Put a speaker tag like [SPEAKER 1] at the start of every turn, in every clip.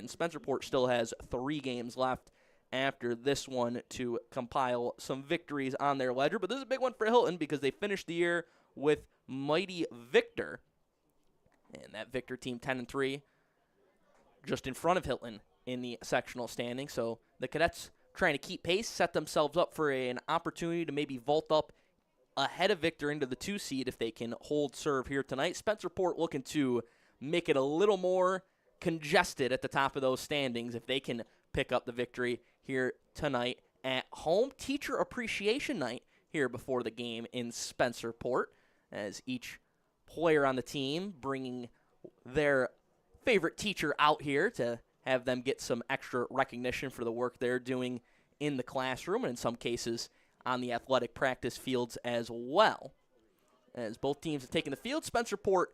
[SPEAKER 1] and Spencerport still has 3 games left after this one to compile some victories on their ledger. But this is a big one for Hilton because they finished the year with mighty Victor. And that Victor team 10-3 just in front of Hilton in the sectional standing. So the Cadets trying to keep pace, set themselves up for an opportunity to maybe vault up ahead of Victor into the 2 seed if they can hold serve here tonight. Spencerport looking to make it a little more congested at the top of those standings if they can pick up the victory here tonight at home. Teacher Appreciation Night here before the game in Spencerport, as each player on the team bringing their favorite teacher out here to have them get some extra recognition for the work they're doing in the classroom and in some cases on the athletic practice fields as well. As both teams have taken the field, Spencerport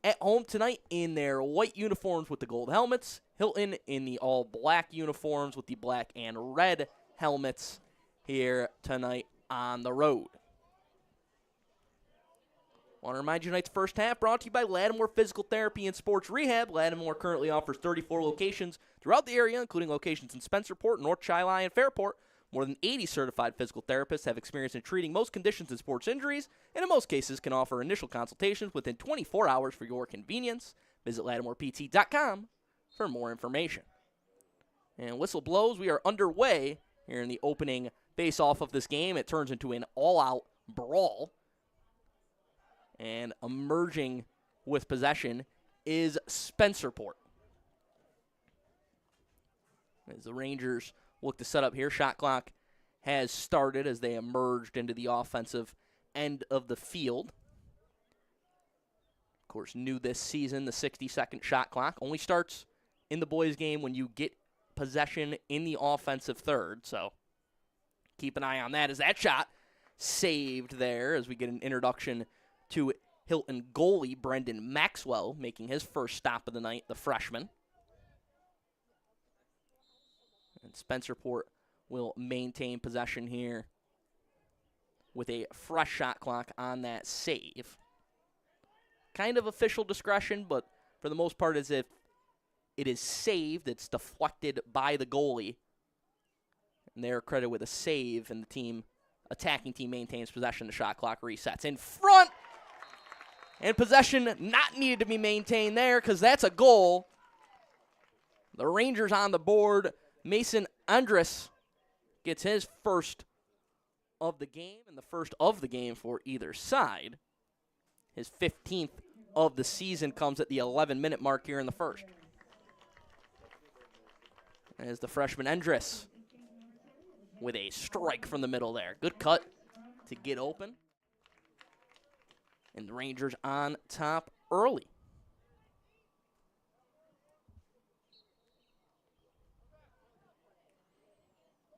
[SPEAKER 1] at home tonight in their white uniforms with the gold helmets. Hilton in the all-black uniforms with the black and red helmets here tonight on the road. I want to remind you tonight's first half brought to you by Lattimore Physical Therapy and Sports Rehab. Lattimore currently offers 34 locations throughout the area, including locations in Spencerport, North Chi-Lai, and Fairport. More than 80 certified physical therapists have experience in treating most conditions and sports injuries, and in most cases can offer initial consultations within 24 hours for your convenience. Visit LattimorePT.com for more information. And whistle blows. We are underway here in the opening face-off of this game. It turns into an all-out brawl. And emerging with possession is Spencerport. As the Rangers look to set up here, shot clock has started as they emerged into the offensive end of the field. Of course, new this season, the 60-second shot clock only starts in the boys' game when you get possession in the offensive third. So keep an eye on that as that shot saved there as we get an introduction to Hilton goalie Brendan Maxwell making his first stop of the night, the freshman. And Spencerport will maintain possession here with a fresh shot clock on that save. Kind of official discretion, but for the most part, as if it is saved, it's deflected by the goalie. And they're credited with a save, and the attacking team maintains possession. The shot clock resets in front. And possession not needed to be maintained there because that's a goal. The Rangers on the board. Mason Andres gets his first of the game and the first of the game for either side. His 15th of the season comes at the 11-minute mark here in the first. As the freshman Andres with a strike from the middle there. Good cut to get open. And the Rangers on top early.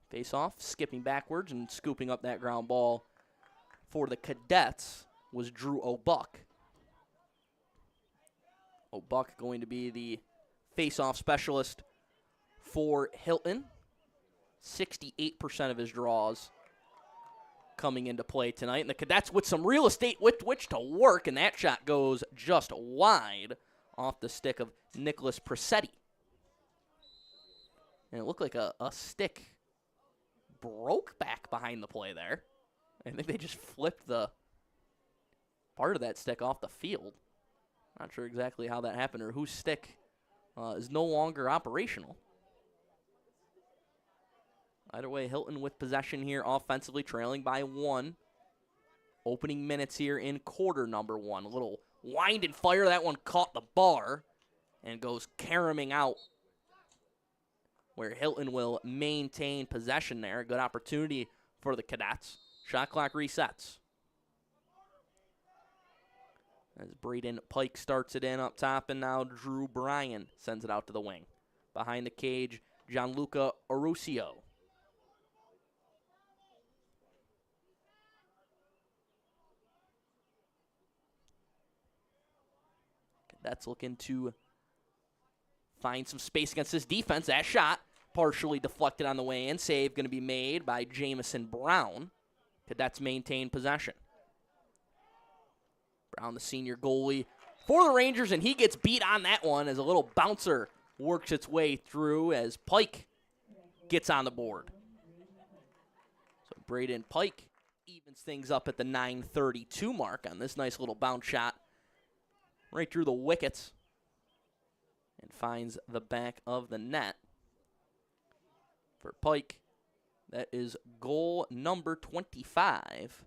[SPEAKER 1] Face off, skipping backwards and scooping up that ground ball for the Cadets was Drew O'Buck. O'Buck going to be the face-off specialist for Hilton. 68% of his draws coming into play tonight. And the Cadets with some real estate with which to work, and that shot goes just wide off the stick of Nicholas Presetti. And it looked like a stick broke back behind the play there. I think they just flipped the part of that stick off the field. Not sure exactly how that happened or whose stick is no longer operational. Either way, Hilton with possession here offensively, trailing by 1. Opening minutes here in quarter number 1. A little wind and fire. That one caught the bar and goes caroming out, where Hilton will maintain possession there. Good opportunity for the Cadets. Shot clock resets. As Braden Pike starts it in up top, and now Drew Bryan sends it out to the wing. Behind the cage, Gianluca Arusio. Cadets looking to find some space against this defense. That shot partially deflected on the way in. Save going to be made by Jamison Brown. Cadets maintain possession. Brown, the senior goalie for the Rangers, and he gets beat on that one as a little bouncer works its way through as Pike gets on the board. So Braden Pike evens things up at the 9:32 mark on this nice little bounce shot right through the wickets and finds the back of the net. For Pike, that is goal number 25.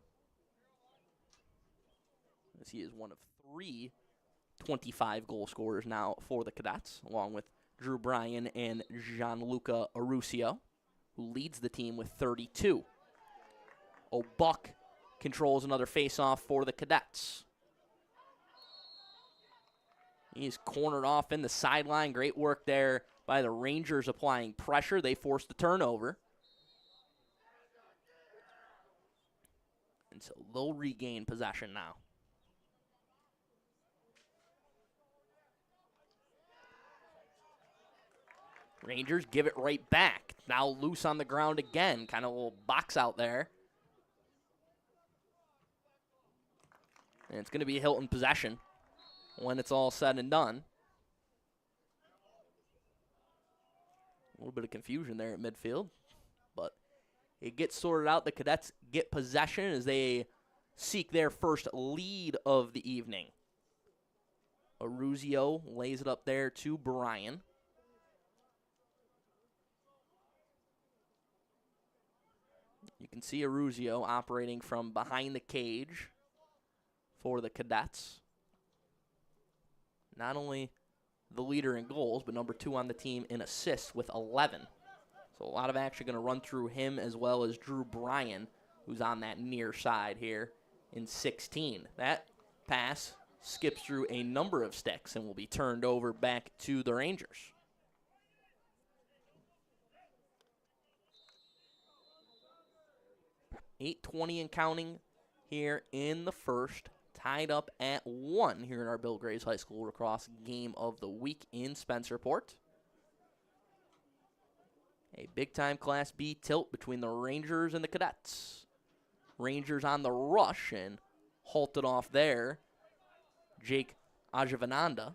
[SPEAKER 1] As he is one of 3 25 goal scorers now for the Cadets, along with Drew Bryan and Gianluca Arusio, who leads the team with 32. O'Buck controls another faceoff for the Cadets. He's cornered off in the sideline. Great work there by the Rangers applying pressure. They force the turnover. And so they'll regain possession now. Rangers give it right back. Now loose on the ground again. Kind of a little box out there. And it's going to be Hilton possession when it's all said and done. A little bit of confusion there at midfield, but it gets sorted out. The Cadets get possession as they seek their first lead of the evening. Arusio lays it up there to Bryan. You can see Arusio operating from behind the cage for the Cadets. Not only the leader in goals, but number 2 on the team in assists with 11. So a lot of action going to run through him as well as Drew Bryan, who's on that near side here in 16. That pass skips through a number of sticks and will be turned over back to the Rangers. 8:20 and counting here in the first. Tied up at 1 here in our Bill Graves High School Lacrosse game of the week in Spencerport. A big-time Class B tilt between the Rangers and the Cadets. Rangers on the rush and halted off there. Jake Ajavananda.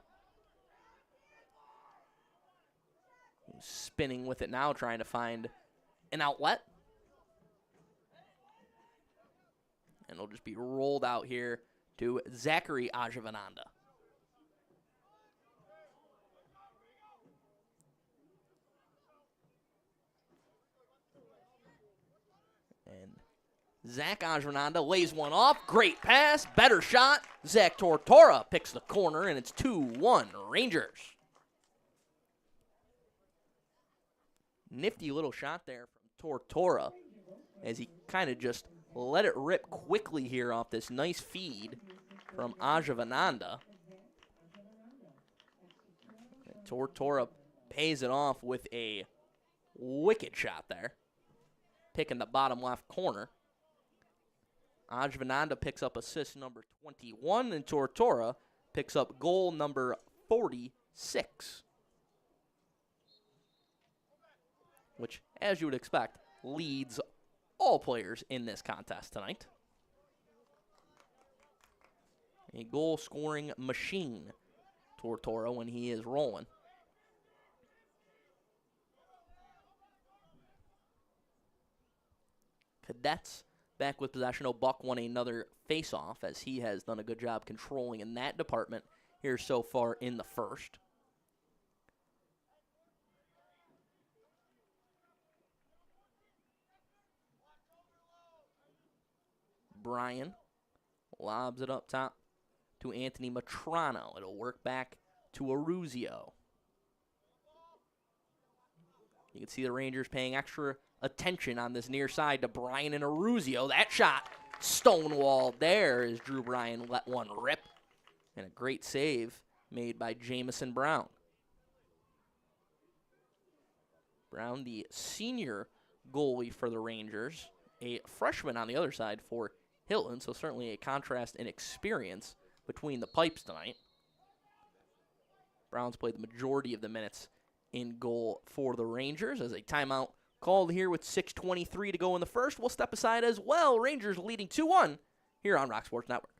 [SPEAKER 1] He's spinning with it now, trying to find an outlet. And it'll just be rolled out here to Zachary Ajavananda. And Zach Ajavananda lays one off. Great pass. Better shot. Zach Tortora picks the corner, and it's 2-1 Rangers. Nifty little shot there from Tortora as he kind of just let it rip quickly here off this nice feed from Ajavananda. Tortora pays it off with a wicked shot there, picking the bottom left corner. Ajavananda picks up assist number 21, and Tortora picks up goal number 46, which, as you would expect, leads all players in this contest tonight. A goal-scoring machine, Tortora, when he is rolling. Cadets back with possession. O'Buck won another face-off as he has done a good job controlling in that department here so far in the first. Bryan lobs it up top to Anthony Matrano. It'll work back to Arusio. You can see the Rangers paying extra attention on this near side to Bryan and Arusio. That shot stonewalled there as Drew Bryan let one rip. And a great save made by Jamison Brown. Brown, the senior goalie for the Rangers, a freshman on the other side for Hilton, so certainly a contrast in experience between the pipes tonight. Brown's played the majority of the minutes in goal for the Rangers as a timeout called here with 6:23 to go in the first. We'll step aside as well. Rangers leading 2-1 here on Rock Sports Network.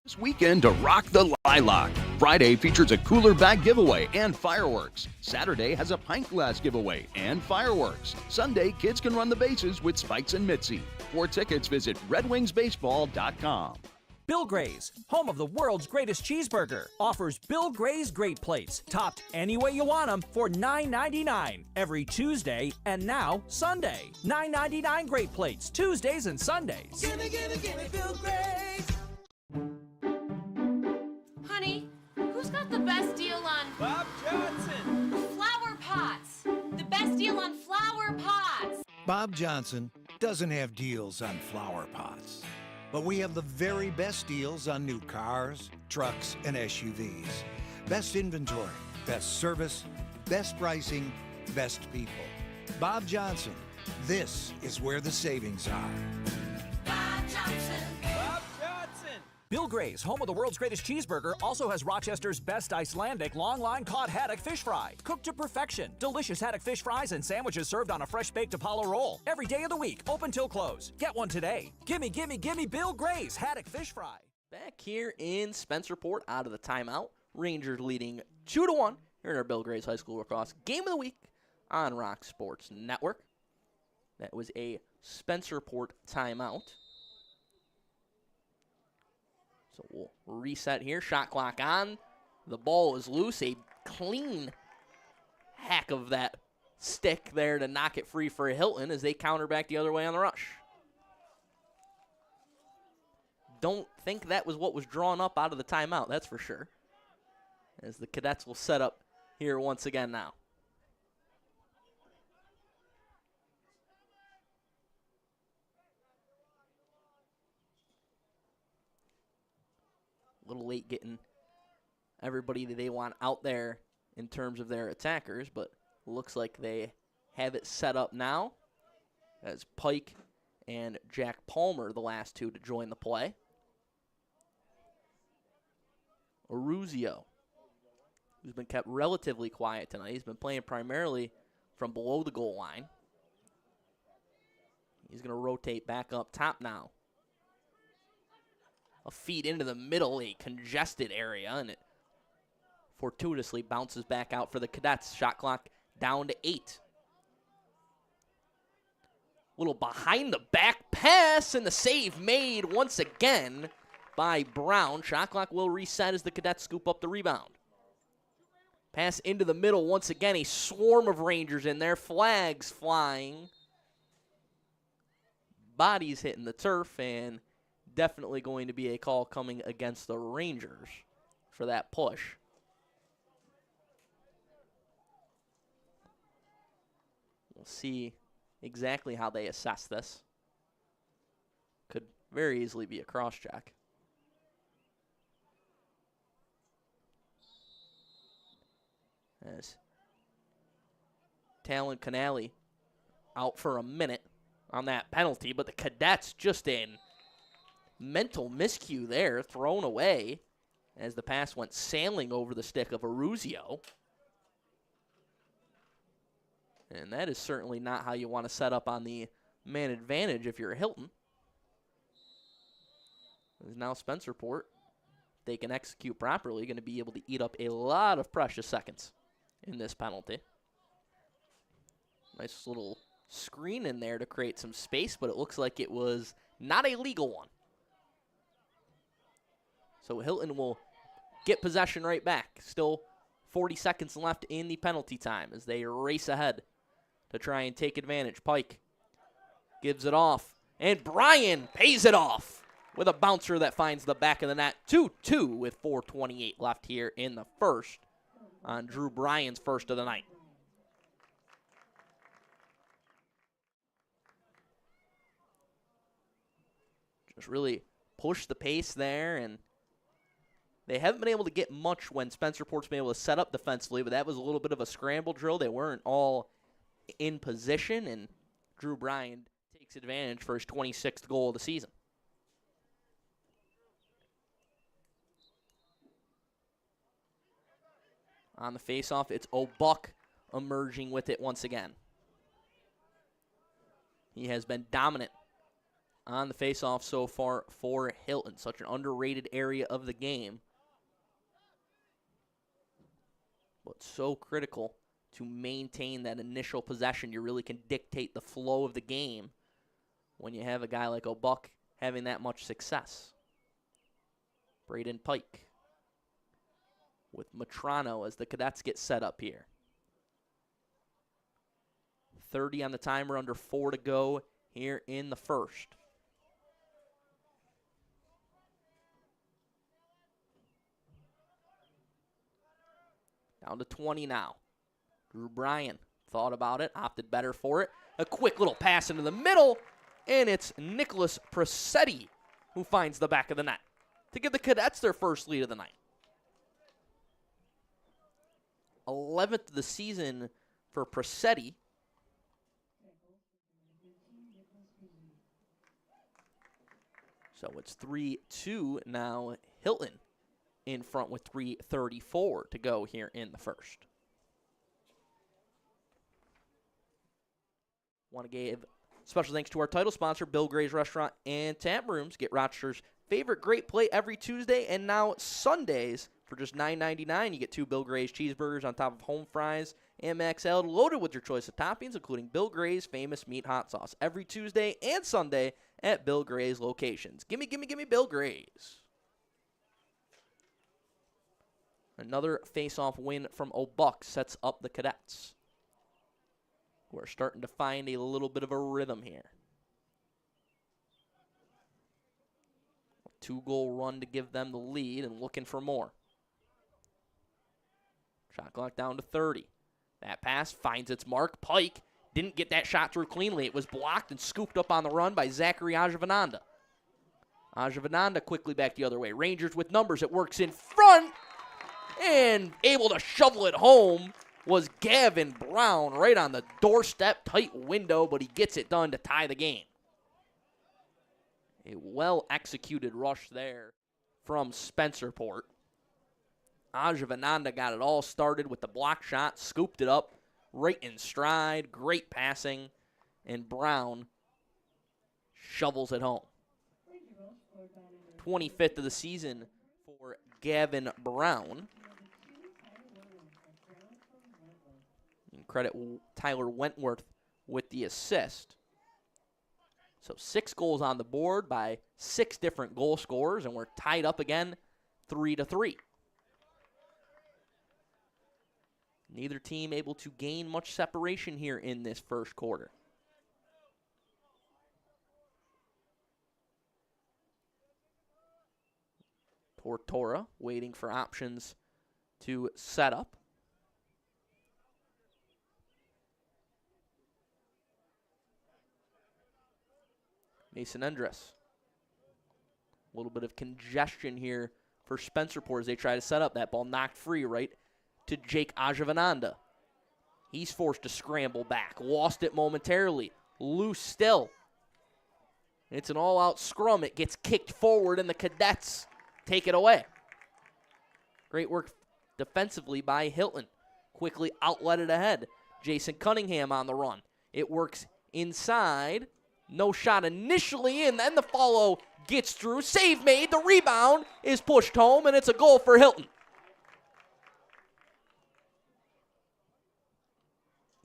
[SPEAKER 2] This weekend to rock the Lilac. Friday features a cooler bag giveaway and fireworks. Saturday has a pint glass giveaway and fireworks. Sunday, kids can run the bases with Spikes and Mitzi. For tickets, visit redwingsbaseball.com.
[SPEAKER 3] Bill Gray's, home of the world's greatest cheeseburger, offers Bill Gray's Great Plates, topped any way you want them for $9.99 every Tuesday and now Sunday. $9.99 Great Plates, Tuesdays and Sundays.
[SPEAKER 4] Gimme, gimme, gimme Bill Gray's.
[SPEAKER 5] Honey, who's got the best deal on
[SPEAKER 6] Bob Johnson?
[SPEAKER 5] flower pots? The best deal on flower pots.
[SPEAKER 7] Bob Johnson doesn't have deals on flower pots, but we have the very best deals on new cars, trucks, and SUVs. Best inventory, best service, best pricing, best people. Bob Johnson, this is where the savings are.
[SPEAKER 4] Bob Johnson.
[SPEAKER 6] Bob Johnson.
[SPEAKER 3] Bill Gray's, home of the world's greatest cheeseburger, also has Rochester's best Icelandic long-line caught haddock fish fry. Cooked to perfection. Delicious haddock fish fries and sandwiches served on a fresh baked Apollo roll. Every day of the week, open till close. Get one today. Gimme, gimme, gimme Bill Gray's haddock fish fry.
[SPEAKER 1] Back here in Spencerport, out of the timeout. Rangers leading 2-1 here in our Bill Gray's High School Lacrosse Game of the Week on Rock Sports Network. That was a Spencerport timeout. So we'll reset here. Shot clock on. The ball is loose. A clean hack of that stick there to knock it free for Hilton as they counter back the other way on the rush. Don't think that was what was drawn up out of the timeout, that's for sure. As the Cadets will set up here once again now. A little late getting everybody that they want out there in terms of their attackers, but looks like they have it set up now as Pike and Jack Palmer, the last two to join the play. Aruzio, who's been kept relatively quiet tonight. He's been playing primarily from below the goal line. He's going to rotate back up top now. A feed into the middle, a congested area, and it fortuitously bounces back out for the Cadets. Shot clock down to 8. Little behind the back pass, and the save made once again by Brown. Shot clock will reset as the Cadets scoop up the rebound. Pass into the middle once again, a swarm of Rangers in there, flags flying. Bodies hitting the turf, and definitely going to be a call coming against the Rangers for that push. We'll see exactly how they assess this. Could very easily be a cross-check. As Talon Canali out for a minute on that penalty, but the Cadets just in mental miscue there, thrown away as the pass went sailing over the stick of Aruzio. And that is certainly not how you want to set up on the man advantage if you're Hilton. As now Spencerport, if they can execute properly, going to be able to eat up a lot of precious seconds in this penalty. Nice little screen in there to create some space, but it looks like it was not a legal one. So Hilton will get possession right back. Still 40 seconds left in the penalty time as they race ahead to try and take advantage. Pike gives it off, and Bryan pays it off with a bouncer that finds the back of the net. 2-2 with 4:28 left here in the first on Drew Bryan's first of the night. Just really push the pace there, and they haven't been able to get much when Spencerport's been able to set up defensively, but that was a little bit of a scramble drill. They weren't all in position, and Drew Bryan takes advantage for his 26th goal of the season. On the faceoff, it's O'Buck emerging with it once again. He has been dominant on the faceoff so far for Hilton. Such an underrated area of the game, but so critical to maintain that initial possession. You really can dictate the flow of the game when you have a guy like O'Buck having that much success. Braden Pike with Matrano as the Cadets get set up here. 30 on the timer, under 4 to go here in the first. Down to 20 now. Drew Bryan thought about it, opted better for it. A quick little pass into the middle, and it's Nicholas Presetti who finds the back of the net to give the Cadets their first lead of the night. 11th of the season for Presetti. So it's 3-2 now. Hilton in front with 3:34 to go here in the first. Want to give special thanks to our title sponsor, Bill Gray's Restaurant and Tap Rooms. Get Rochester's favorite great plate every Tuesday and now Sundays for just $9.99. You get 2 Bill Gray's cheeseburgers on top of home fries and max salad loaded with your choice of toppings, including Bill Gray's famous meat hot sauce every Tuesday and Sunday at Bill Gray's locations. Gimme Bill Gray's. Another face-off win from O'Buck sets up the Cadets, who are starting to find a little bit of a rhythm here. A 2-goal run to give them the lead and looking for more. Shot clock down to 30. That pass finds its mark. Pike didn't get that shot through cleanly. It was blocked and scooped up on the run by Zachary Ajavananda. Ajavananda quickly back the other way. Rangers with numbers. It works in front. And able to shovel it home was Gavin Brown right on the doorstep. Tight window, but he gets it done to tie the game. A well-executed rush there from Spencerport. Ajavananda got it all started with the block shot, scooped it up right in stride, great passing, and Brown shovels it home. 25th of the season for Gavin Brown. And credit Tyler Wentworth with the assist. So 6 goals on the board by 6 different goal scorers, and we're tied up again 3-3. Neither team able to gain much separation here in this first quarter. Tortora waiting for options to set up. Mason Endress. A little bit of congestion here for Spencerport as they try to set up. That ball knocked free right to Jake Ajavananda. He's forced to scramble back. Lost it momentarily. Loose still. It's an all-out scrum. It gets kicked forward, and the Cadets take it away. Great work defensively by Hilton. Quickly outletted ahead. Jason Cunningham on the run. It works inside. No shot initially in. Then the follow gets through. Save made. The rebound is pushed home, and it's a goal for Hilton.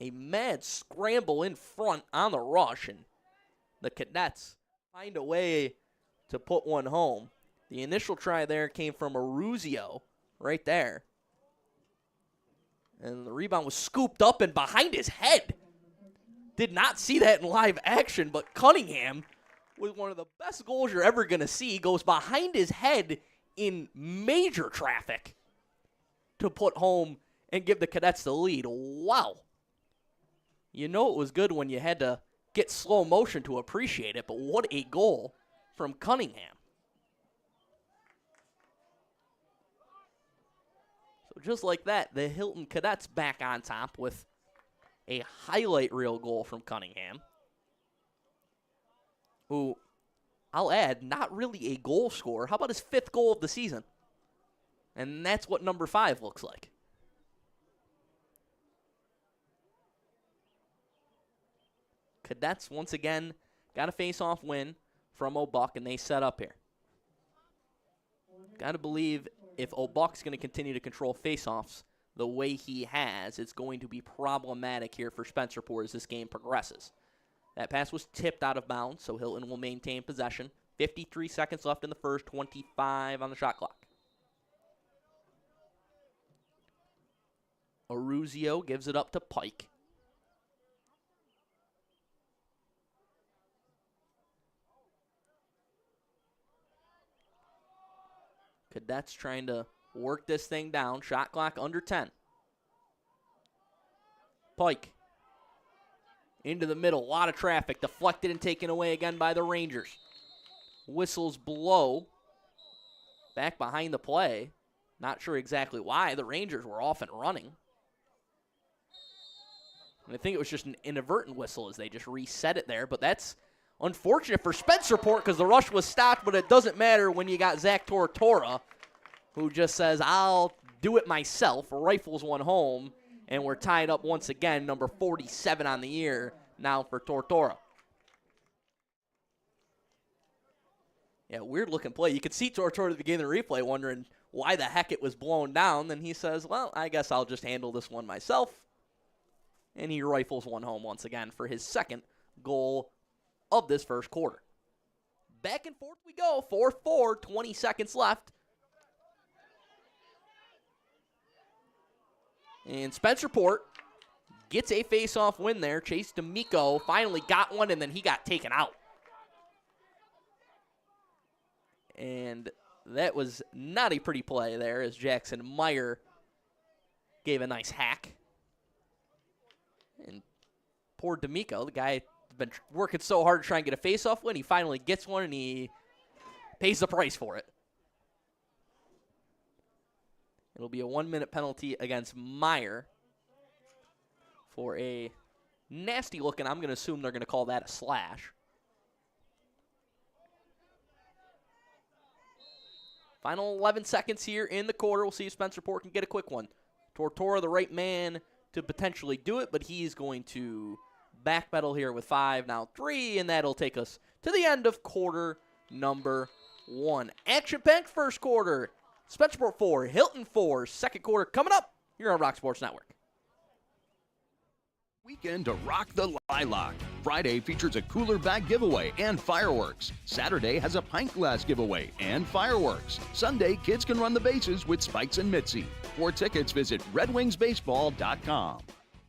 [SPEAKER 1] A mad scramble in front on the rush, and the Cadets find a way to put one home. The initial try there came from Aruzio right there. And the rebound was scooped up and behind his head. Did not see that in live action, but Cunningham, with one of the best goals you're ever going to see, goes behind his head in major traffic to put home and give the Cadets the lead. Wow. You know it was good when you had to get slow motion to appreciate it, but what a goal from Cunningham. So just like that, the Hilton Cadets back on top with a highlight reel goal from Cunningham, who, I'll add, not really a goal scorer. How about his 5th goal of the season? And that's what number 5 looks like. Cadets, once again, got a face-off win, from O'Buck, and they set up here. Got to believe if O'Buck's going to continue to control faceoffs the way he has, it's going to be problematic here for Spencerport as this game progresses. That pass was tipped out of bounds, so Hilton will maintain possession. 53 seconds left in the first, 25 on the shot clock. Aruzio gives it up to Pike. Cadets trying to work this thing down. Shot clock under 10. Pike into the middle. A lot of traffic. Deflected and taken away again by the Rangers. Whistles blow. Back behind the play. Not sure exactly why. The Rangers were off and running. And I think it was just an inadvertent whistle as they just reset it there. But that's unfortunate for Spencerport because the rush was stopped, but it doesn't matter when you got Zach Tortora, who just says, I'll do it myself, rifles one home, and we're tied up once again, number 47 on the year now for Tortora. Yeah, weird-looking play. You could see Tortora at the beginning of the replay wondering why the heck it was blown down. Then he says, well, I guess I'll just handle this one myself. And he rifles one home once again for his second goal of this first quarter. Back and forth we go, 4-4, 20 seconds left. And Spencerport gets a face-off win there. Chase D'Amico finally got one, and then he got taken out. And that was not a pretty play there as Jackson Meyer gave a nice hack. And poor D'Amico, the guy has been working so hard to try and get a face-off win. He finally gets one, and he pays the price for it. It'll be a 1-minute penalty against Meyer for a nasty-looking, I'm going to assume they're going to call that a slash. Final 11 seconds here in the quarter. We'll see if Spencerport can get a quick one. Tortora, the right man to potentially do it, but he's going to backpedal here with 5, now 3, and that'll take us to the end of quarter number 1. Action-packed first quarter. Spencerport 4, Hilton 4, second quarter coming up here on Rock Sports Network.
[SPEAKER 2] Weekend to rock the Lilac. Friday features a cooler bag giveaway and fireworks. Saturday has a pint glass giveaway and fireworks. Sunday, kids can run the bases with Spikes and Mitzi. For tickets, visit redwingsbaseball.com.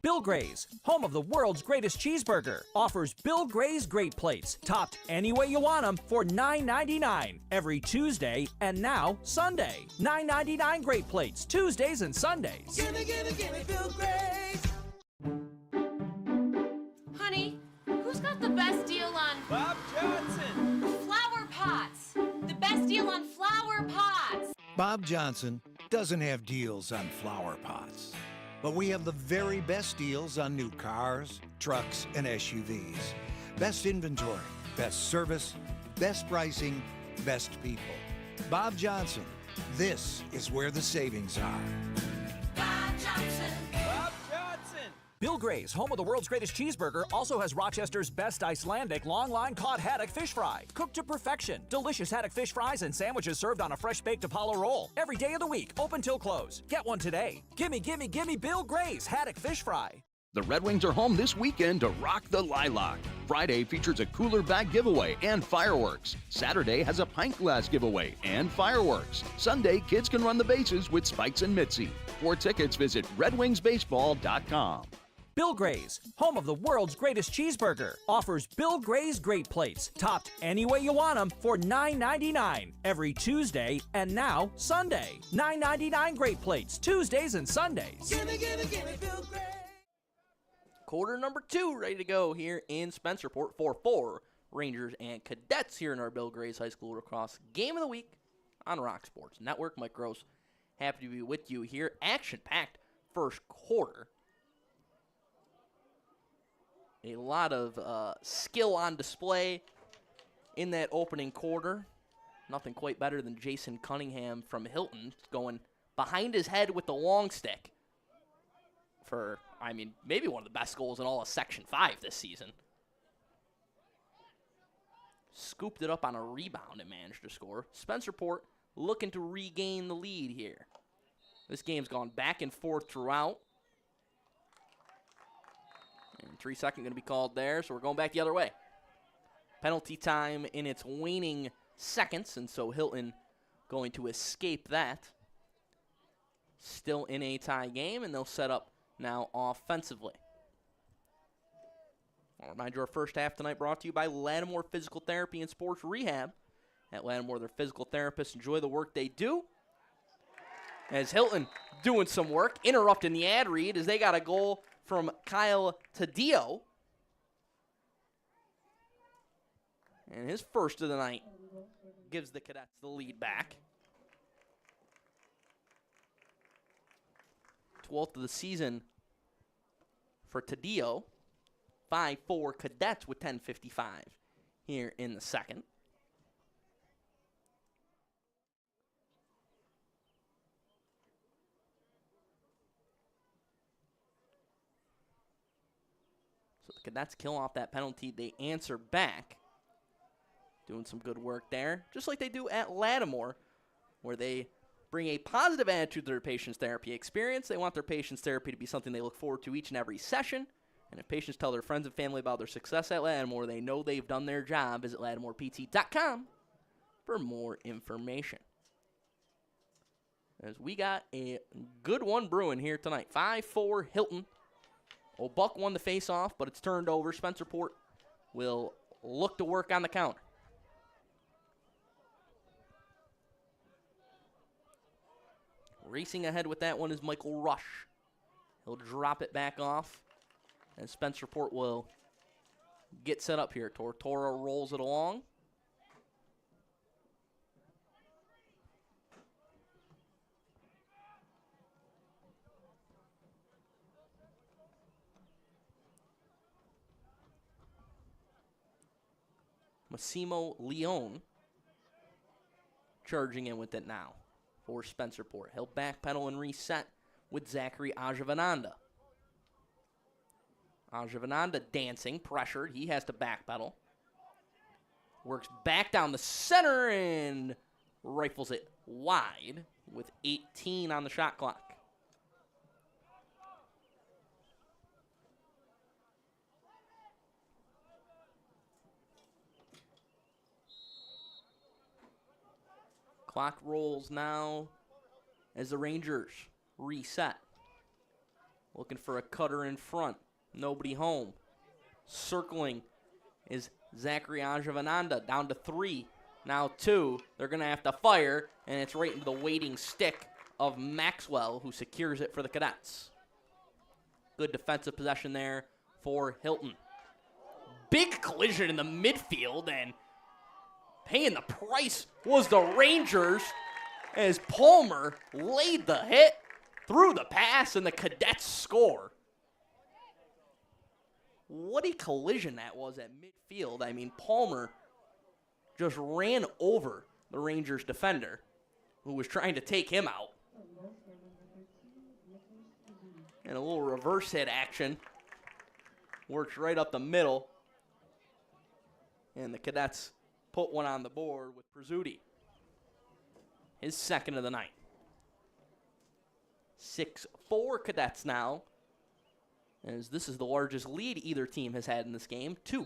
[SPEAKER 3] Bill Gray's, home of the world's greatest cheeseburger, offers Bill Gray's Great Plates, topped any way you want them for $9.99 every Tuesday and now Sunday. $9.99 Great Plates, Tuesdays and Sundays.
[SPEAKER 4] Gimme, gimme, gimme Bill Gray's.
[SPEAKER 5] Honey, who's got the best deal on
[SPEAKER 6] Bob Johnson.
[SPEAKER 5] flower pots? The best deal on flower pots.
[SPEAKER 7] Bob Johnson doesn't have deals on flower pots, but we have the very best deals on new cars, trucks, and SUVs. Best inventory, best service, best pricing, best people. Bob Johnson, this is where the savings are.
[SPEAKER 4] Bob Johnson.
[SPEAKER 6] Bob Johnson.
[SPEAKER 3] Bill Gray's, home of the world's greatest cheeseburger, also has Rochester's best Icelandic long-line cod haddock fish fry. Cooked to perfection. Delicious haddock fish fries and sandwiches served on a fresh-baked Apollo roll. Every day of the week, open till close. Get one today. Gimme, gimme, gimme Bill Gray's haddock fish fry.
[SPEAKER 2] The Red Wings are home this weekend to rock the Lilac. Friday features a cooler bag giveaway and fireworks. Saturday has a pint glass giveaway and fireworks. Sunday, kids can run the bases with Spikes and Mitzi. For tickets, visit redwingsbaseball.com.
[SPEAKER 3] Bill Gray's, home of the world's greatest cheeseburger, offers Bill Gray's Great Plates, topped any way you want them for $9.99 every Tuesday and now Sunday. $9.99 Great Plates, Tuesdays and Sundays.
[SPEAKER 4] Gimme, gimme, gimme Bill Gray's.
[SPEAKER 1] Quarter number 2 ready to go here in Spencerport. 4-4 Rangers and Cadets here in our Bill Gray's High School Lacrosse Game of the Week on Rock Sports Network. Mike Gross, happy to be with you here. Action-packed first quarter. A lot of skill on display in that opening quarter. Nothing quite better than Jason Cunningham from Hilton going behind his head with the long stick for, I mean, maybe one of the best goals in all of Section 5 this season. scooped it up on a rebound and managed to score. Spencerport looking to regain the lead here. This game's gone back and forth throughout. And 3 seconds going to be called there, so we're going back the other way. Penalty time in its waning seconds, and so Hilton going to escape that. Still in a tie game, and they'll set up now offensively. I'll remind you our first half tonight brought to you by Lattimore Physical Therapy and Sports Rehab. At Lattimore, their physical therapists enjoy the work they do. As Hilton doing some work, interrupting the ad read as they got a goal from Kyle Taddeo. And his first of the night gives the Cadets the lead back. 12th of the season for Taddeo. 5-4 Cadets with 10:55 here in the second. So the Cadets kill off that penalty. They answer back. Doing some good work there, just like they do at Lattimore, where they bring a positive attitude to their patients' therapy experience. They want their patients' therapy to be something they look forward to each and every session. And if patients tell their friends and family about their success at Lattimore, they know they've done their job. Visit LattimorePT.com for more information. As we got a good one brewing here tonight. 5-4 Hilton. O'Buck won the face-off, but it's turned over. Spencerport will look to work on the counter. Racing ahead with that one is Michael Rush. He'll drop it back off. And Spencerport will get set up here. Tortora rolls it along. Massimo Leone charging in with it now for Spencerport. He'll backpedal and reset with Zachary Ajavananda. Ajavananda dancing, pressured. He has to backpedal. Works back down the center and rifles it wide with 18 on the shot clock. Clock rolls now as the Rangers reset. Looking for a cutter in front. Nobody home. Circling is Zachary Ajavananda. Down to 3. Now 2. They're going to have to fire, and it's right into the waiting stick of Maxwell, who secures it for the Cadets. Good defensive possession there for Hilton. Big collision in the midfield, and paying the price was the Rangers as Palmer laid the hit, threw the pass, and the Cadets score. What a collision that was at midfield. I mean, Palmer just ran over the Rangers defender who was trying to take him out. And a little reverse hit action. Works right up the middle. And the Cadets put one on the board with Prizzuti. His second of the night. 6-4 Cadets now, as this is the largest lead either team has had in this game. 2.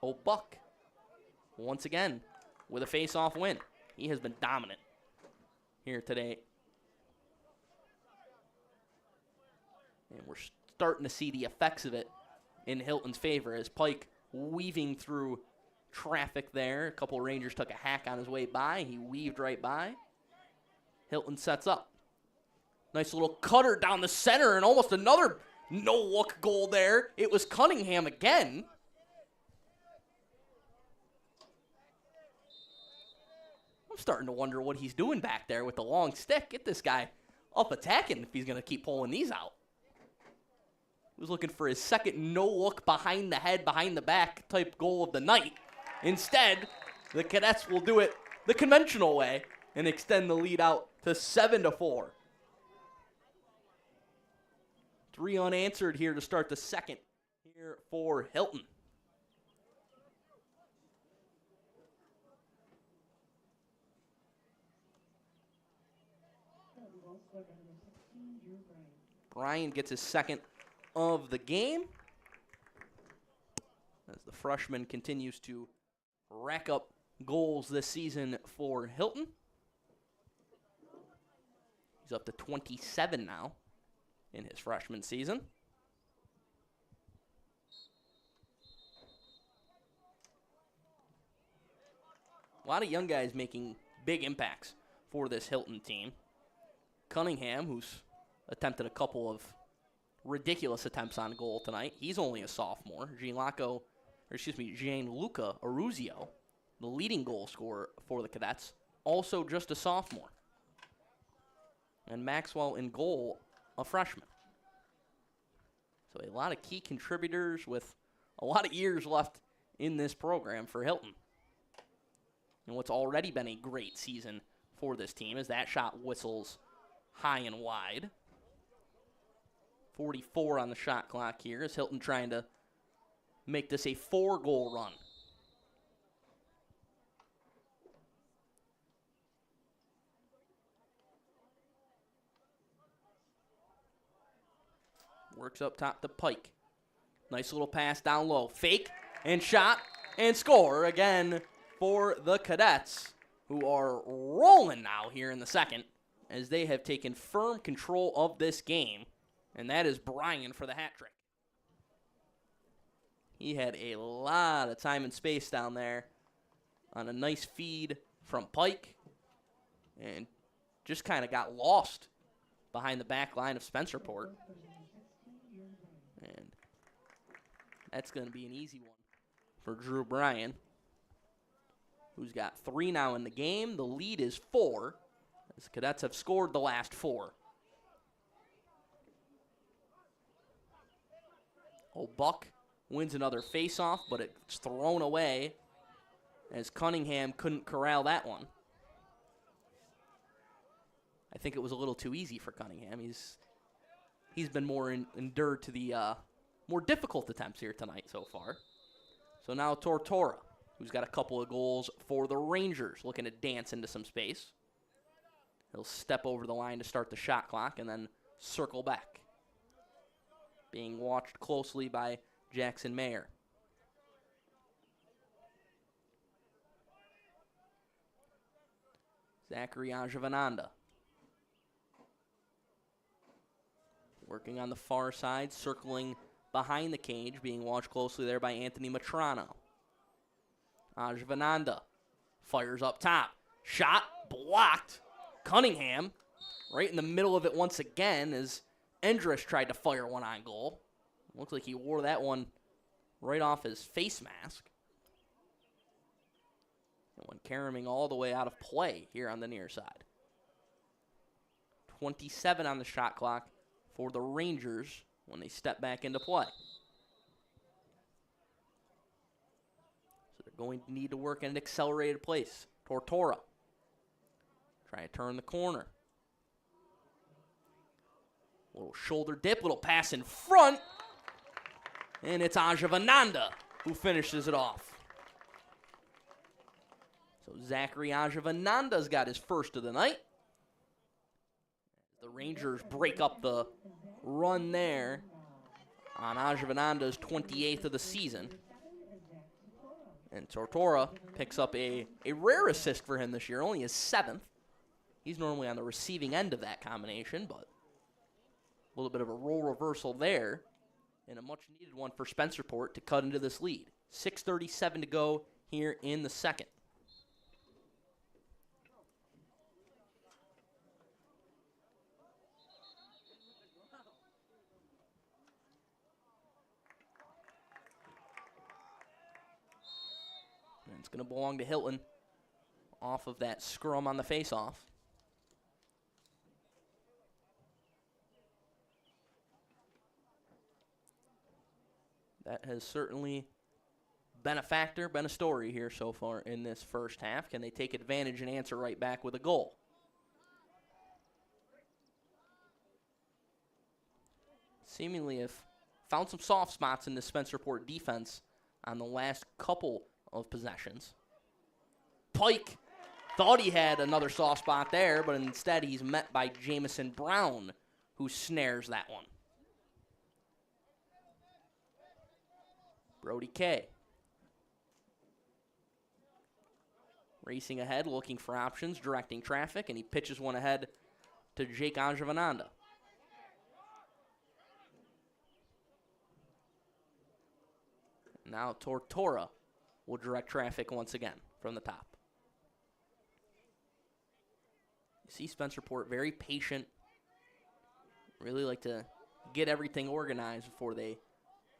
[SPEAKER 1] O'Buck, once again, with a face-off win. He has been dominant here today. And we're starting to see the effects of it in Hilton's favor as Pike weaving through traffic there. A couple of Rangers took a hack on his way by. He weaved right by. Hilton sets up. Nice little cutter down the center and almost another no-look goal there. It was Cunningham again. I'm starting to wonder what he's doing back there with the long stick. Get this guy up attacking if he's going to keep pulling these out. He was looking for his second no-look behind the head, behind the back type goal of the night. Instead, the Cadets will do it the conventional way and extend the lead out to 7-4. 3 unanswered here to start the second here for Hilton. Bryan gets his second of the game as the freshman continues to rack up goals this season for Hilton. He's up to 27 now in his freshman season. A lot of young guys making big impacts for this Hilton team. Cunningham, who's attempted a couple of ridiculous attempts on goal tonight. He's only a sophomore. Gianluca Aruzio, the leading goal scorer for the Cadets, also just a sophomore. And Maxwell in goal, a freshman. So a lot of key contributors with a lot of years left in this program for Hilton. And what's already been a great season for this team as that shot whistles high and wide. 44 on the shot clock here as Hilton trying to make this a 4-goal run. Works up top to Pike. Nice little pass down low. Fake and shot and score again for the Cadets, who are rolling now here in the second as they have taken firm control of this game. And that is Bryan for the hat trick. He had a lot of time and space down there on a nice feed from Pike and just kind of got lost behind the back line of Spencerport. And that's going to be an easy one for Drew Bryan, who's got 3 now in the game. The lead is 4, as the Cadets have scored the last 4. Buck wins another faceoff, but it's thrown away as Cunningham couldn't corral that one. I think it was a little too easy for Cunningham. He's been more endured to the more difficult attempts here tonight so far. So now Tortora, who's got a couple of goals for the Rangers, looking to dance into some space. He'll step over the line to start the shot clock and then circle back. Being watched closely by Jackson Mayer. Zachary Ajavananda. Working on the far side, circling behind the cage, being watched closely there by Anthony Matrano. Ajavananda fires up top. Shot blocked. Cunningham right in the middle of it once again as Endress tried to fire one on goal. Looks like he wore that one right off his face mask. And went caroming all the way out of play here on the near side. 27 on the shot clock for the Rangers when they step back into play. So they're going to need to work at an accelerated pace. Tortora trying to turn the corner. Little shoulder dip, little pass in front. And it's Ajavananda who finishes it off. So Zachary Ajavananda's got his first of the night. The Rangers break up the run there on Ajavananda's 28th of the season. And Tortora picks up a rare assist for him this year, only his 7th. He's normally on the receiving end of that combination, but a little bit of a role reversal there, and a much-needed one for Spencerport to cut into this lead. 6:37 to go here in the second. And it's going to belong to Hilton off of that scrum on the faceoff. That has certainly been a factor, been a story here so far in this first half. Can they take advantage and answer right back with a goal? Seemingly have found some soft spots in the Spencerport defense on the last couple of possessions. Pike thought he had another soft spot there, but instead he's met by Jamison Brown, who snares that one. Brody K. Racing ahead, looking for options, directing traffic, and he pitches one ahead to Jake Ajavananda. Now Tortora will direct traffic once again from the top. You see Spencerport very patient. Really like to get everything organized before they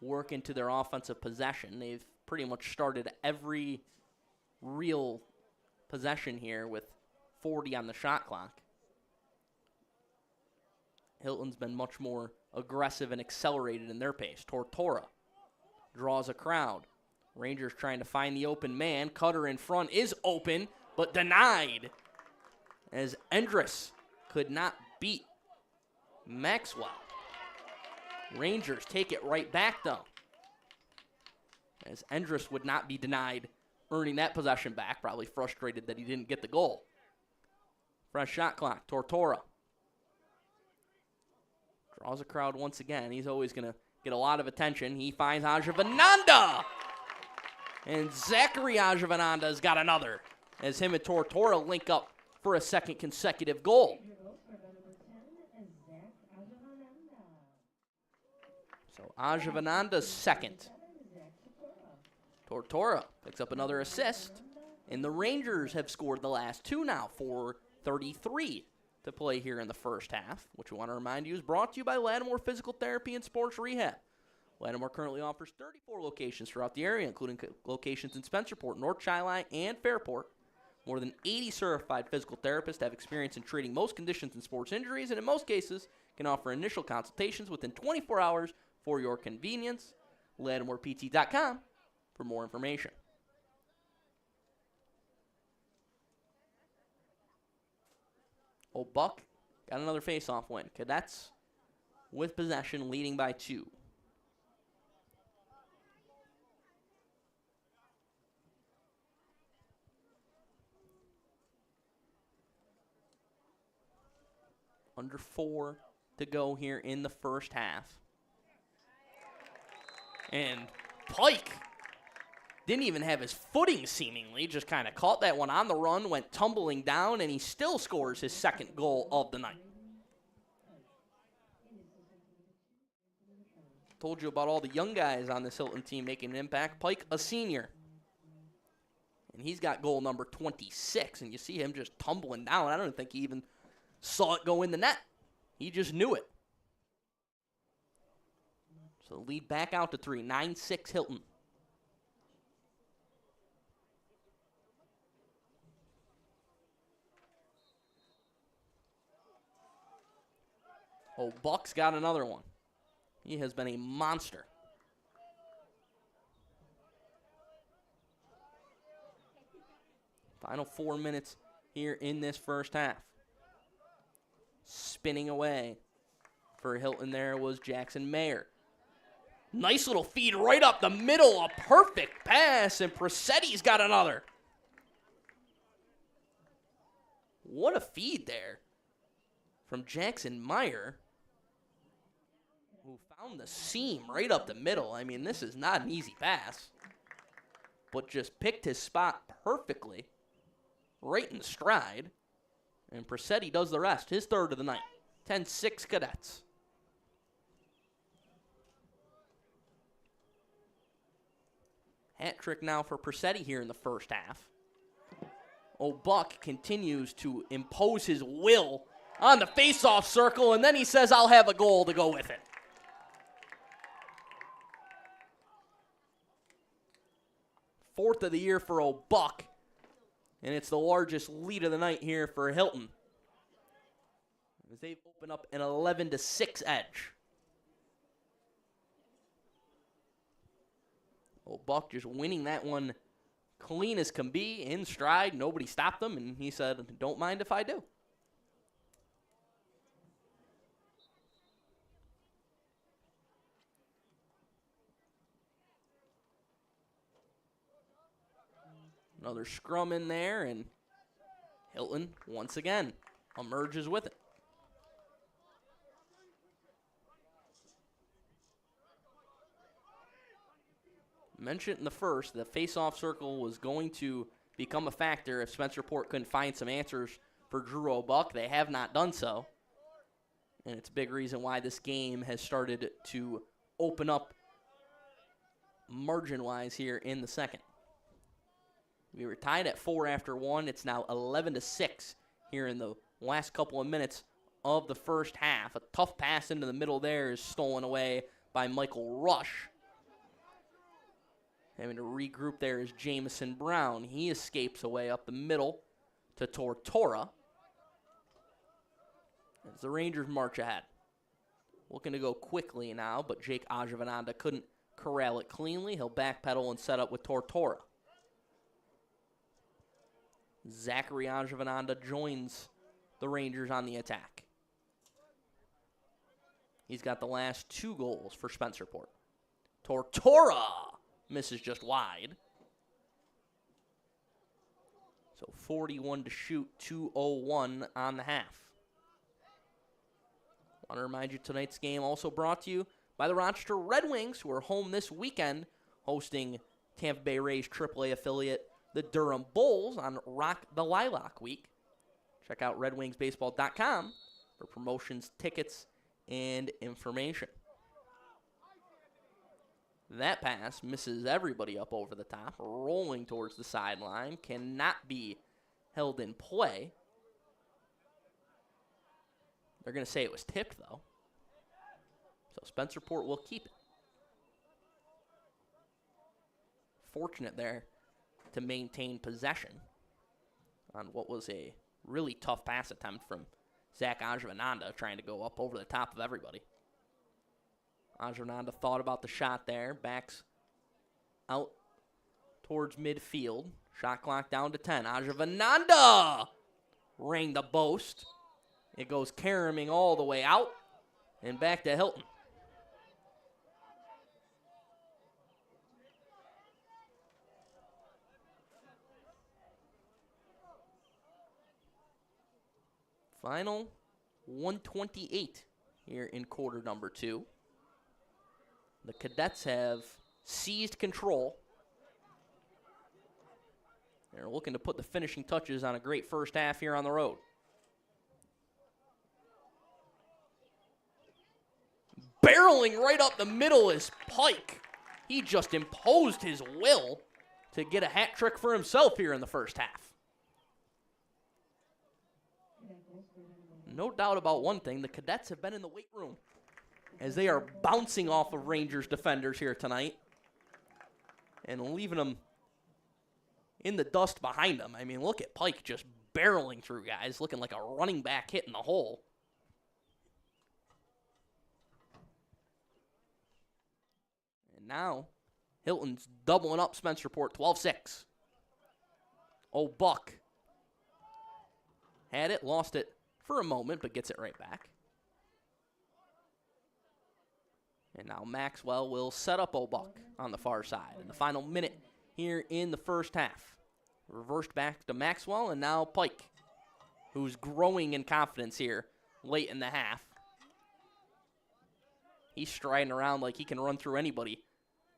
[SPEAKER 1] work into their offensive possession. They've pretty much started every real possession here with 40 on the shot clock. Hilton's been much more aggressive and accelerated in their pace. Tortora draws a crowd. Rangers trying to find the open man. Cutter in front is open, but denied as Endress could not beat Maxwell. Rangers take it right back, though, as Endress would not be denied earning that possession back, probably frustrated that he didn't get the goal. Fresh shot clock, Tortora. Draws a crowd once again. He's always going to get a lot of attention. He finds Ajavananda. And Zachary Ajavananda's got another, as him and Tortora link up for a second consecutive goal. So Ajavananda's second. Tortora picks up another assist, and the Rangers have scored the last two now for 33 to play here in the first half, which we want to remind you is brought to you by Lattimore Physical Therapy and Sports Rehab. Lattimore currently offers 34 locations throughout the area, including locations in Spencerport, North Chi-Li, and Fairport. More than 80 certified physical therapists have experience in treating most conditions and sports injuries, and in most cases can offer initial consultations within 24 hours for your convenience. LattimorePT.com for more information. Old Buck got another face-off win. Cadets with possession, leading by 2. Under 4 to go here in the first half. And Pike didn't even have his footing seemingly, just kind of caught that one on the run, went tumbling down, and he still scores his second goal of the night. Told you about all the young guys on this Hilton team making an impact. Pike, a senior. And he's got goal number 26, and you see him just tumbling down. I don't think he even saw it go in the net. He just knew it. So lead back out to 3, 9-6 Hilton. Oh, Buck's got another one. He has been a monster. Final 4 minutes here in this first half. Spinning away for Hilton there was Jackson Mayer. Nice little feed right up the middle. A perfect pass, and Presetti's got another. What a feed there from Jackson Meyer, who found the seam right up the middle. I mean, this is not an easy pass, but just picked his spot perfectly, right in stride. And Presetti does the rest, his third of the night. 10-6 Cadets. Hat trick now for Presetti here in the first half. Buck continues to impose his will on the face-off circle, and then he says, I'll have a goal to go with it. Fourth of the year for Buck, and it's the largest lead of the night here for Hilton, as they open up an 11-6 edge. Buck just winning that one clean as can be, in stride. Nobody stopped him, and he said, don't mind if I do. Another scrum in there, and Hilton once again emerges with it. mentioned in the first, the face-off circle was going to become a factor if Spencerport couldn't find some answers for Drew O'Buck. They have not done so. And it's a big reason why this game has started to open up margin-wise here in the second. We were tied at 4 after 1. It's now 11-6 here in the last couple of minutes of the first half. A tough pass into the middle there is stolen away by Michael Rush. Having to regroup there is Jamison Brown. He escapes away up the middle to Tortora. As the Rangers march ahead. Looking to go quickly now, but Jake Ajavananda couldn't corral it cleanly. He'll backpedal and set up with Tortora. Zachary Ajavananda joins the Rangers on the attack. He's got the last 2 goals for Spencerport. Tortora misses just wide. So 41 to shoot, 2:01 on the half. Want to remind you tonight's game also brought to you by the Rochester Red Wings, who are home this weekend hosting Tampa Bay Rays AAA affiliate, the Durham Bulls, on Rock the Lilac Week. Check out redwingsbaseball.com for promotions, tickets, and information. That pass misses everybody up over the top, rolling towards the sideline, cannot be held in play. They're going to say it was tipped, though. So Spencerport will keep it. Fortunate there to maintain possession on what was a really tough pass attempt from Zach Ajavananda, trying to go up over the top of everybody. Ajavananda thought about the shot there, backs out towards midfield. Shot clock down to 10. Ajavananda rang the boast. It goes caroming all the way out and back to Hilton. Final 128 here in quarter number 2. The Cadets have seized control. They're looking to put the finishing touches on a great first half here on the road. Barreling right up the middle is Pike. He just imposed his will to get a hat trick for himself here in the first half. No doubt about one thing, the Cadets have been in the weight room as they are bouncing off of Rangers defenders here tonight and leaving them in the dust behind them. I mean, look at Pike just barreling through guys, looking like a running back hitting the hole. And now, Hilton's doubling up Spencerport, 12-6. Oh, Buck had it, lost it for a moment, but gets it right back. And now Maxwell will set up O'Buck on the far side in the final minute here in the first half. Reversed back to Maxwell, and now Pike, who's growing in confidence here late in the half. He's striding around like he can run through anybody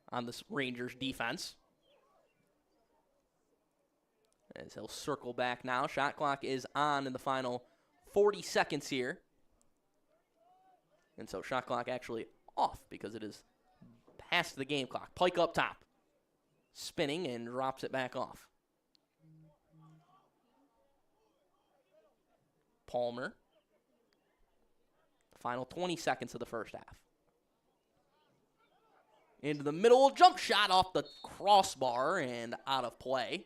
[SPEAKER 1] on this Rangers defense. As he'll circle back now. Shot clock is on in the final 40 seconds here. And so shot clock actually off because it is past the game clock. Pike up top. Spinning and drops it back off. Palmer. Final 20 seconds of the first half. Into the middle, jump shot off the crossbar and out of play.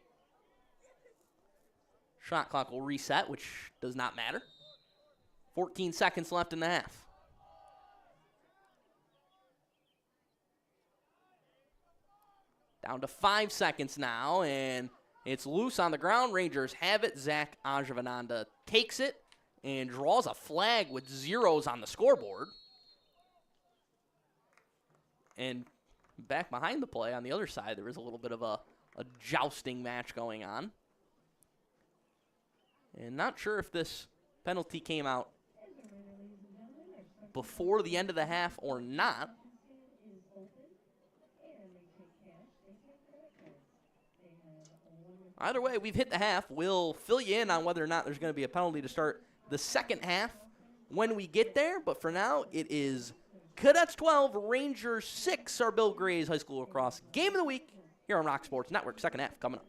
[SPEAKER 1] Shot clock will reset, which does not matter. 14 seconds left in the half. Down to 5 seconds now, and it's loose on the ground. Rangers have it. Zach Ajavananda takes it and draws a flag with zeros on the scoreboard. And back behind the play on the other side, there is a little bit of a jousting match going on. And not sure if this penalty came out before the end of the half or not. Either way, we've hit the half. We'll fill you in on whether or not there's going to be a penalty to start the second half when we get there. But for now, it is Cadets 12, Rangers 6, our Bill Gray's High School Lacrosse Game of the Week here on Rock Sports Network. Second half coming up.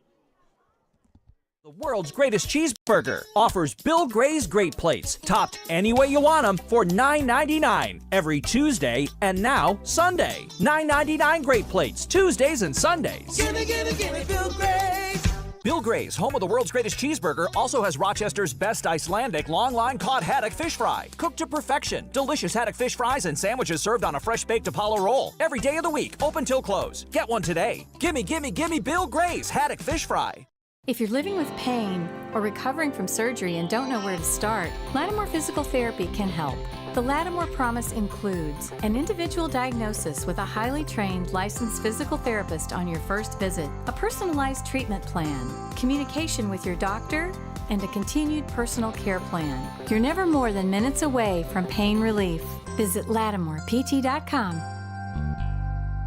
[SPEAKER 3] The world's greatest cheeseburger offers Bill Gray's Great Plates, topped any way you want them for $9.99 every Tuesday and now Sunday. $9.99 Great Plates, Tuesdays and Sundays.
[SPEAKER 4] Gimme, gimme, gimme Bill Gray's.
[SPEAKER 3] Bill Gray's, home of the world's greatest cheeseburger, also has Rochester's best Icelandic long-line cod haddock fish fry. Cooked to perfection. Delicious haddock fish fries and sandwiches served on a fresh-baked Apollo roll. Every day of the week, open till close. Get one today. Gimme, gimme, gimme Bill Gray's haddock fish fry.
[SPEAKER 8] If you're living with pain or recovering from surgery and don't know where to start, Lattimore Physical Therapy can help. The Lattimore Promise includes an individual diagnosis with a highly trained licensed physical therapist on your first visit, a personalized treatment plan, communication with your doctor, and a continued personal care plan. You're never more than minutes away from pain relief. Visit LattimorePT.com.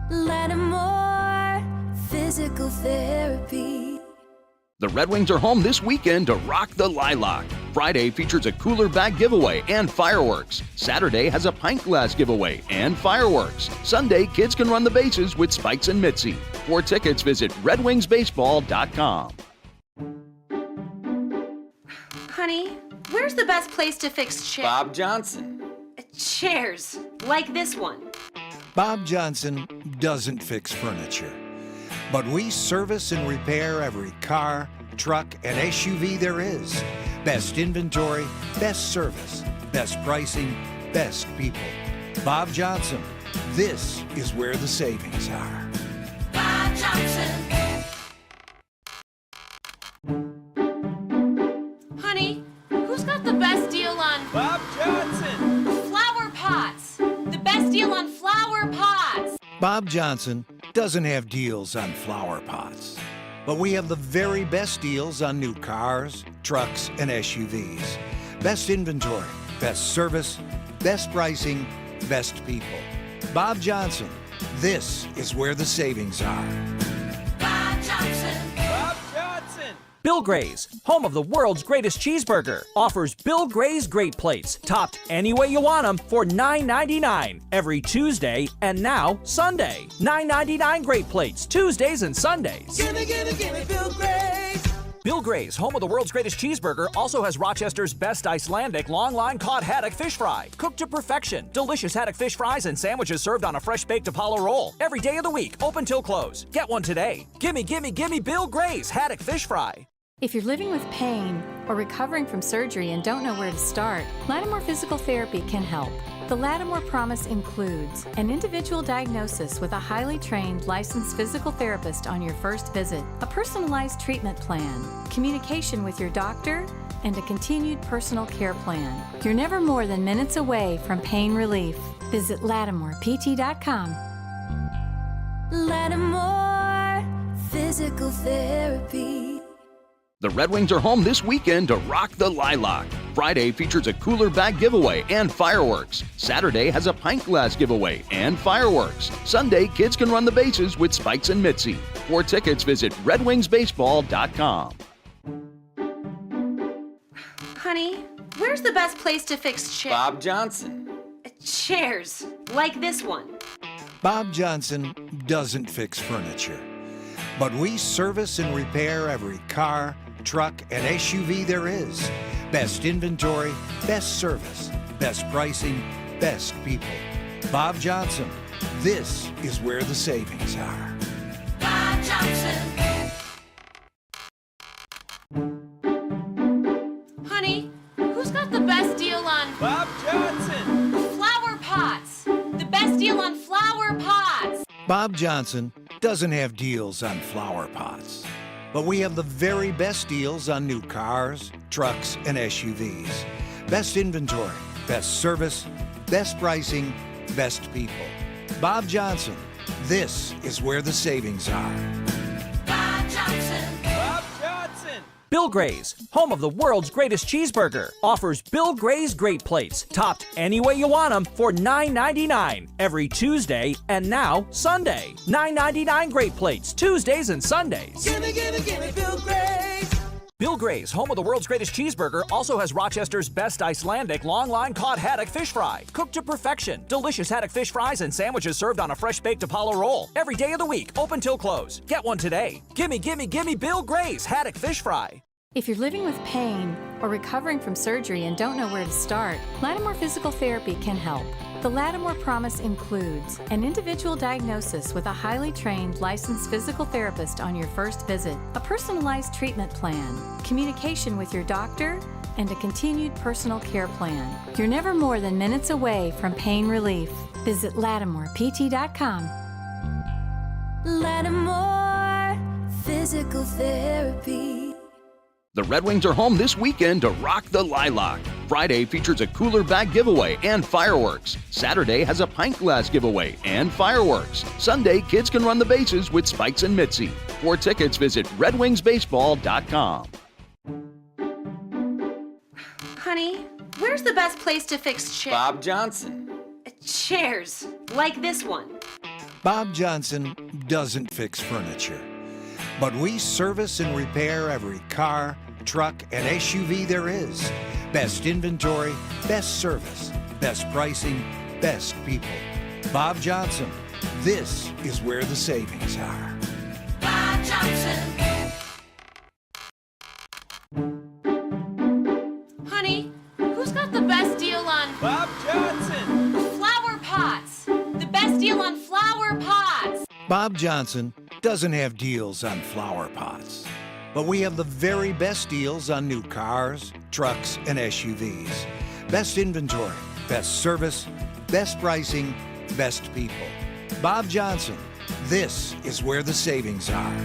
[SPEAKER 9] Lattimore Physical Therapy.
[SPEAKER 2] The Red Wings are home this weekend to rock the Lilac. Friday features a cooler bag giveaway and fireworks. Saturday has a pint glass giveaway and fireworks. Sunday, kids can run the bases with Spikes and Mitzi. For tickets, visit redwingsbaseball.com.
[SPEAKER 5] Honey, where's the best place to fix chairs?
[SPEAKER 6] Bob Johnson.
[SPEAKER 5] Chairs, like this one.
[SPEAKER 7] Bob Johnson doesn't fix furniture, but we service and repair every car, truck, and SUV there is. Best inventory, best service, best pricing, best people. Bob Johnson, this is where the savings are.
[SPEAKER 4] Bob Johnson.
[SPEAKER 5] Honey, who's got the best deal on
[SPEAKER 6] Bob Johnson.
[SPEAKER 5] flower pots? The best deal on flower pots.
[SPEAKER 7] Bob Johnson doesn't have deals on flower pots, but we have the very best deals on new cars, trucks, and SUVs. Best inventory, best service, best pricing, best people. Bob Johnson, this is where the savings are.
[SPEAKER 4] Bob Johnson.
[SPEAKER 6] Bob Johnson.
[SPEAKER 3] Bill Gray's, home of the world's greatest cheeseburger, offers Bill Gray's Great Plates, topped any way you want them for $9.99 every Tuesday and now Sunday. $9.99 Great Plates, Tuesdays and Sundays.
[SPEAKER 4] Gimme, gimme, gimme Bill Gray's.
[SPEAKER 3] Bill Gray's, home of the world's greatest cheeseburger, also has Rochester's best Icelandic long-line cod haddock fish fry. Cooked to perfection. Delicious haddock fish fries and sandwiches served on a fresh-baked Apollo roll. Every day of the week, open till close. Get one today. Gimme, gimme, gimme Bill Gray's haddock fish fry.
[SPEAKER 8] If you're living with pain or recovering from surgery and don't know where to start, Lattimore Physical Therapy can help. The Lattimore Promise includes an individual diagnosis with a highly trained licensed physical therapist on your first visit, a personalized treatment plan, communication with your doctor, and a continued personal care plan. You're never more than minutes away from pain relief. Visit LattimorePT.com.
[SPEAKER 9] Lattimore Physical Therapy.
[SPEAKER 2] The Red Wings are home this weekend to rock the Lilac. Friday features a cooler bag giveaway and fireworks. Saturday has a pint glass giveaway and fireworks. Sunday, kids can run the bases with Spikes and Mitzi. For tickets, visit redwingsbaseball.com.
[SPEAKER 5] Honey, where's the best place to fix chairs?
[SPEAKER 6] Bob Johnson.
[SPEAKER 5] Chairs, like this one.
[SPEAKER 7] Bob Johnson doesn't fix furniture, but we service and repair every car, truck, and SUV there is. Best inventory, best service, best pricing, best people. Bob Johnson, this is where the savings are.
[SPEAKER 4] Bob Johnson.
[SPEAKER 5] Honey, who's got the best deal on
[SPEAKER 6] Bob Johnson.
[SPEAKER 5] flower pots? The best deal on flower pots.
[SPEAKER 7] Bob Johnson doesn't have deals on flower pots, but we have the very best deals on new cars, trucks, and SUVs. Best inventory, best service, best pricing, best people. Bob Johnson, this is where the savings are.
[SPEAKER 4] Bob Johnson.
[SPEAKER 6] Bob Johnson.
[SPEAKER 3] Bill Gray's, home of the world's greatest cheeseburger, offers Bill Gray's Great Plates, topped any way you want them for $9.99 every Tuesday and now Sunday. $9.99 Great Plates, Tuesdays and Sundays.
[SPEAKER 4] Gimme, gimme, gimme Bill Gray's.
[SPEAKER 3] Bill Gray's, home of the world's greatest cheeseburger, also has Rochester's best Icelandic long-line cod haddock fish fry. Cooked to perfection. Delicious haddock fish fries and sandwiches served on a fresh-baked Apollo roll. Every day of the week, open till close. Get one today. Gimme, gimme, gimme Bill Gray's haddock fish fry.
[SPEAKER 8] If you're living with pain or recovering from surgery and don't know where to start, Lattimore Physical Therapy can help. The Lattimore Promise includes an individual diagnosis with a highly trained licensed physical therapist on your first visit, a personalized treatment plan, communication with your doctor, and a continued personal care plan. You're never more than minutes away from pain relief. Visit LattimorePT.com.
[SPEAKER 9] Lattimore Physical Therapy.
[SPEAKER 2] The Red Wings are home this weekend to rock the Lilac. Friday features a cooler bag giveaway and fireworks. Saturday has a pint glass giveaway and fireworks. Sunday, kids can run the bases with Spikes and Mitzi. For tickets, visit redwingsbaseball.com.
[SPEAKER 5] Honey, where's the best place to fix chairs?
[SPEAKER 6] Bob Johnson.
[SPEAKER 5] Chairs, like this one.
[SPEAKER 7] Bob Johnson doesn't fix furniture, but we service and repair every car, truck, and SUV there is. Best inventory, best service, best pricing, best people. Bob Johnson, this is where the savings are.
[SPEAKER 4] Bob Johnson.
[SPEAKER 5] Honey, who's got the best deal on
[SPEAKER 6] Bob Johnson.
[SPEAKER 5] flower pots? The best deal on flower pots.
[SPEAKER 7] Bob Johnson doesn't have deals on flower pots, but we have the very best deals on new cars, trucks, and SUVs. Best inventory, best service, best pricing, best people. Bob Johnson, this is where the savings are.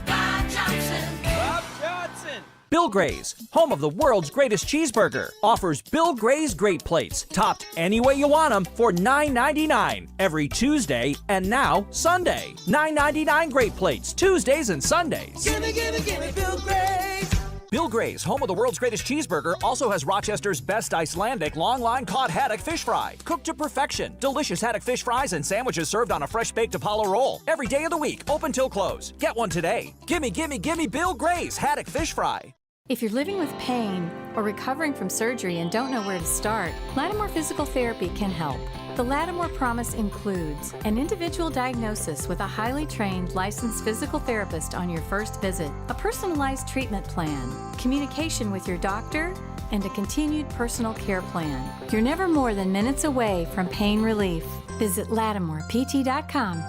[SPEAKER 4] Bob Johnson.
[SPEAKER 6] Bob Johnson.
[SPEAKER 3] Bill Gray's, home of the world's greatest cheeseburger, offers Bill Gray's Great Plates, topped any way you want them for $9.99 every Tuesday and now Sunday. $9.99 Great Plates, Tuesdays and Sundays.
[SPEAKER 4] Gimme, gimme, gimme Bill Gray's.
[SPEAKER 3] Bill Gray's, home of the world's greatest cheeseburger, also has Rochester's best Icelandic long-line cod haddock fish fry. Cooked to perfection. Delicious haddock fish fries and sandwiches served on a fresh-baked Apollo roll. Every day of the week, open till close. Get one today. Gimme, gimme, gimme Bill Gray's haddock fish fry.
[SPEAKER 8] If you're living with pain or recovering from surgery and don't know where to start, Lattimore Physical Therapy can help. The Lattimore Promise includes an individual diagnosis with a highly trained licensed physical therapist on your first visit, a personalized treatment plan, communication with your doctor, and a continued personal care plan. You're never more than minutes away from pain relief. Visit LattimorePT.com.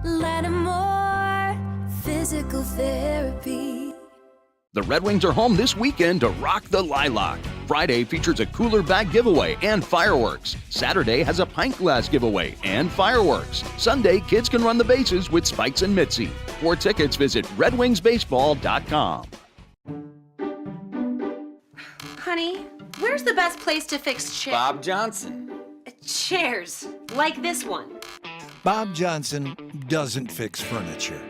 [SPEAKER 9] Lattimore Physical Therapy.
[SPEAKER 2] The Red Wings are home this weekend to rock the Lilac. Friday features a cooler bag giveaway and fireworks. Saturday has a pint glass giveaway and fireworks. Sunday, kids can run the bases with Spikes and Mitzi. For tickets, visit redwingsbaseball.com.
[SPEAKER 5] Honey, where's the best place to fix chairs?
[SPEAKER 6] Bob Johnson.
[SPEAKER 5] Chairs, like this one.
[SPEAKER 7] Bob Johnson doesn't fix furniture,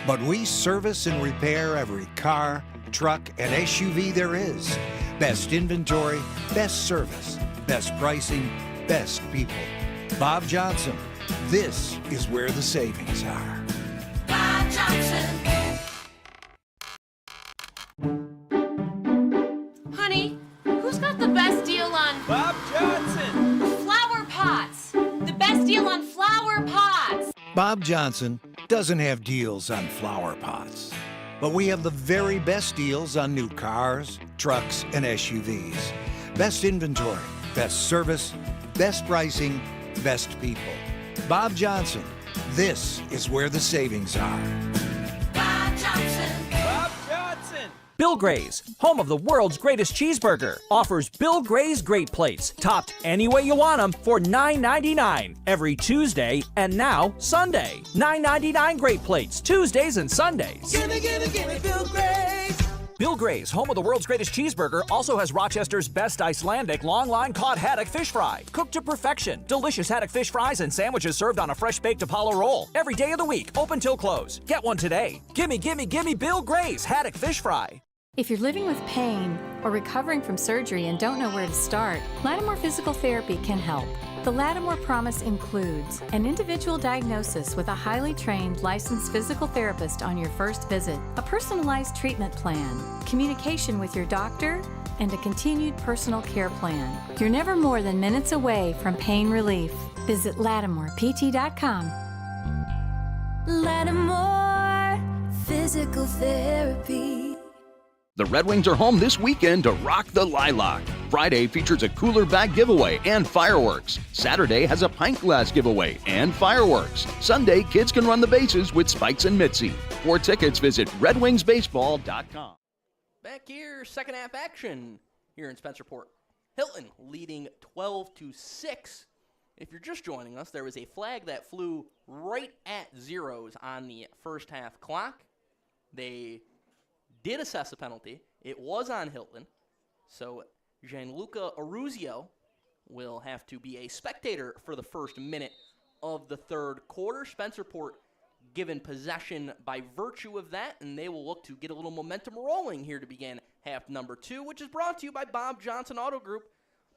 [SPEAKER 7] but we service and repair every car, truck, and SUV there is. Best inventory, best service, best pricing, best people. Bob Johnson, this is where the savings are.
[SPEAKER 4] Bob Johnson.
[SPEAKER 5] Honey, who's got the best deal on
[SPEAKER 6] Bob Johnson.
[SPEAKER 5] flower pots? The best deal on flower pots.
[SPEAKER 7] Bob Johnson doesn't have deals on flower pots, but we have the very best deals on new cars, trucks, and SUVs. Best inventory, best service, best pricing, best people. Bob Johnson, this is where the savings are.
[SPEAKER 4] Bob Johnson.
[SPEAKER 6] Bob Johnson.
[SPEAKER 3] Bill Gray's, home of the world's greatest cheeseburger, offers Bill Gray's Great Plates, topped any way you want them for $9.99 every Tuesday and now Sunday. $9.99 Great Plates, Tuesdays and Sundays.
[SPEAKER 4] Gimme, gimme, gimme Bill Gray's.
[SPEAKER 3] Bill Gray's, home of the world's greatest cheeseburger, also has Rochester's best Icelandic long-line cod haddock fish fry. Cooked to perfection. Delicious haddock fish fries and sandwiches served on a fresh baked Apollo roll. Every day of the week, open till close. Get one today. Gimme, gimme, gimme Bill Gray's haddock fish fry.
[SPEAKER 8] If you're living with pain or recovering from surgery and don't know where to start, Lattimore Physical Therapy can help. The Lattimore Promise includes an individual diagnosis with a highly trained licensed physical therapist on your first visit, a personalized treatment plan, communication with your doctor, and a continued personal care plan. You're never more than minutes away from pain relief. Visit LattimorePT.com.
[SPEAKER 9] Lattimore Physical Therapy.
[SPEAKER 2] The Red Wings are home this weekend to rock the Lilac. Friday features a cooler bag giveaway and fireworks. Saturday has a pint glass giveaway and fireworks. Sunday, kids can run the bases with Spikes and Mitzi. For tickets, visit redwingsbaseball.com.
[SPEAKER 1] Back here, second half action here in Spencerport. Hilton leading 12-6. If you're just joining us, there was a flag that flew right at zeros on the first half clock. They did assess a penalty. It was on Hilton. So Gianluca Aruzio will have to be a spectator for the first minute of the third quarter. Spencerport given possession by virtue of that, and they will look to get a little momentum rolling here to begin half number 2, which is brought to you by Bob Johnson Auto Group.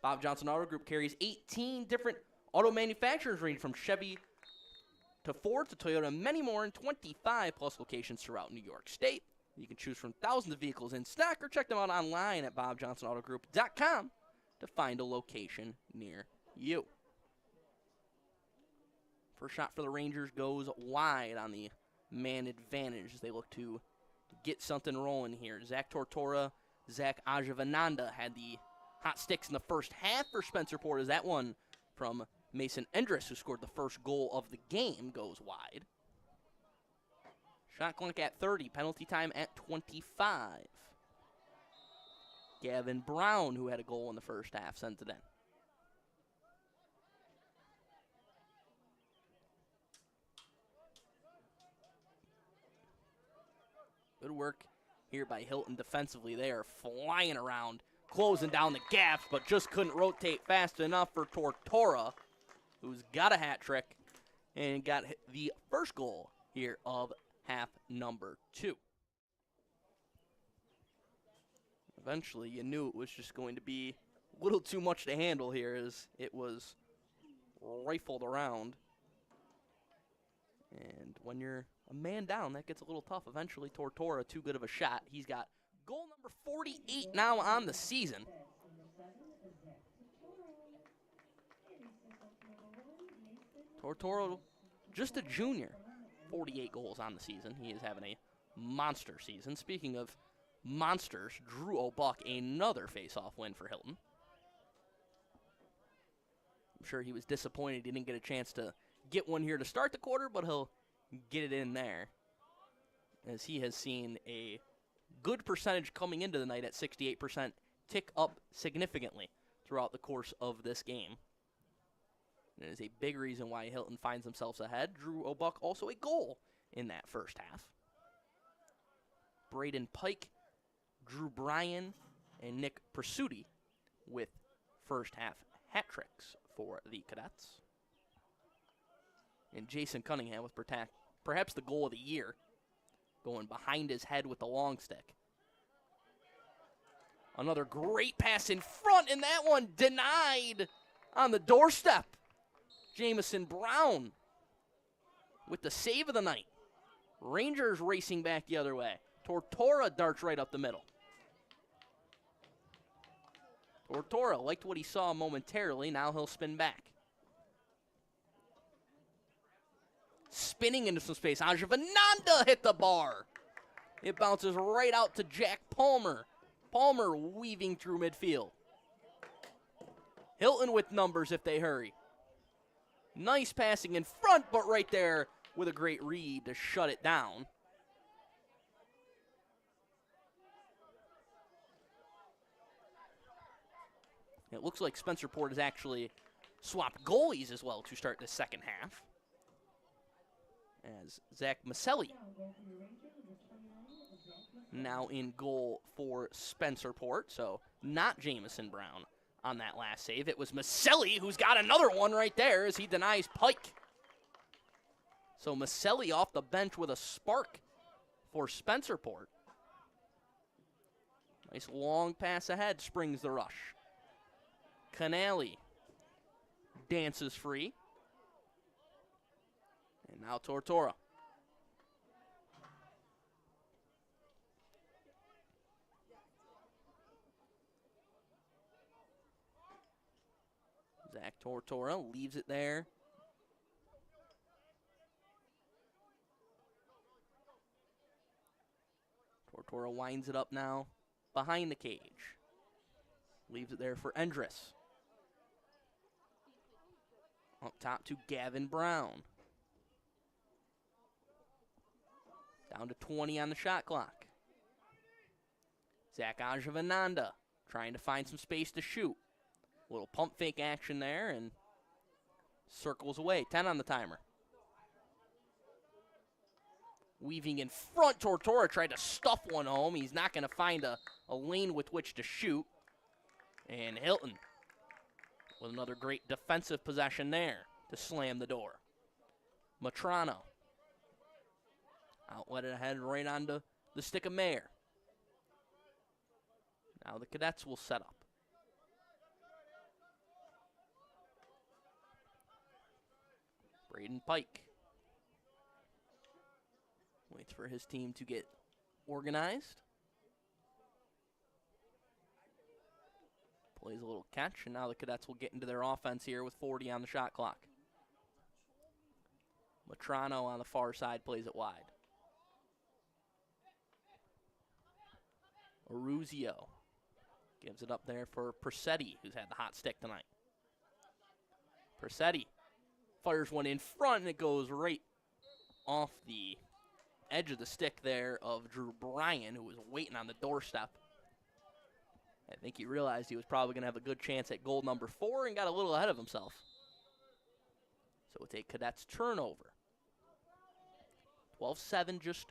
[SPEAKER 1] Bob Johnson Auto Group carries 18 different auto manufacturers ranging from Chevy to Ford to Toyota and many more in 25 plus locations throughout New York State. You can choose from thousands of vehicles in stock or check them out online at bobjohnsonautogroup.com to find a location near you. First shot for the Rangers goes wide on the man advantage as they look to get something rolling here. Zach Tortora, Zach Ajavananda had the hot sticks in the first half for Spencerport as that one from Mason Endress, who scored the first goal of the game, goes wide. Shot clock at 30, penalty time at 25. Gavin Brown, who had a goal in the first half, sends it in. Good work here by Hilton defensively. They are flying around, closing down the gaps, but just couldn't rotate fast enough for Tortora, who's got a hat trick and got the first goal here of half number 2. Eventually, you knew it was just going to be a little too much to handle here as it was rifled around. And when you're a man down, that gets a little tough. Eventually, Tortora, too good of a shot. He's got goal number 48 now on the season. Tortora, just a junior. 48 goals on the season. He is having a monster season. Speaking of monsters, Drew O'Buck, another face-off win for Hilton. I'm sure he was disappointed he didn't get a chance to get one here to start the quarter, but he'll get it in there as he has seen a good percentage coming into the night at 68%, tick up significantly throughout the course of this game. It is a big reason why Hilton finds themselves ahead. Drew O'Buck also a goal in that first half. Braden Pike, Drew Bryan, and Nick Pursuti with first half hat tricks for the Cadets. And Jason Cunningham with perhaps the goal of the year, going behind his head with the long stick. Another great pass in front, and that one denied on the doorstep. Jamison Brown with the save of the night. Rangers racing back the other way. Tortora darts right up the middle. Tortora liked what he saw momentarily. Now he'll spin back. Spinning into some space. Ajavananda hit the bar. It bounces right out to Jack Palmer. Palmer weaving through midfield. Hilton with numbers if they hurry. Nice passing in front, but right there with a great read to shut it down. It looks like Spencerport has actually swapped goalies as well to start the second half. As Zach Maselli now in goal for Spencerport. So not Jamison Brown on that last save. It was Maselli who's got another one right there as he denies Pike. So Maselli off the bench with a spark for Spencerport. Nice long pass ahead, springs the rush. Canali dances free. And now Tortora. Zach Tortora leaves it there. Tortora winds it up now behind the cage. Leaves it there for Endress. Up top to Gavin Brown. Down to 20 on the shot clock. Zach Ajavananda trying to find some space to shoot. Little pump fake action there and circles away. 10 on the timer. Weaving in front, Tortora tried to stuff one home. He's not going to find a lane with which to shoot. And Hilton with another great defensive possession there to slam the door. Matrano. Outlet it ahead right onto the stick of Mayer. Now the Cadets will set up. Braden Pike waits for his team to get organized. Plays a little catch, and now the Cadets will get into their offense here with 40 on the shot clock. Matrano on the far side plays it wide. Aruzio gives it up there for Persetti, who's had the hot stick tonight. Persetti fires one in front, and it goes right off the edge of the stick there of Drew Bryan, who was waiting on the doorstep. I think he realized he was probably going to have a good chance at goal number 4 and got a little ahead of himself. So we'll take Cadets turnover. 12-7, just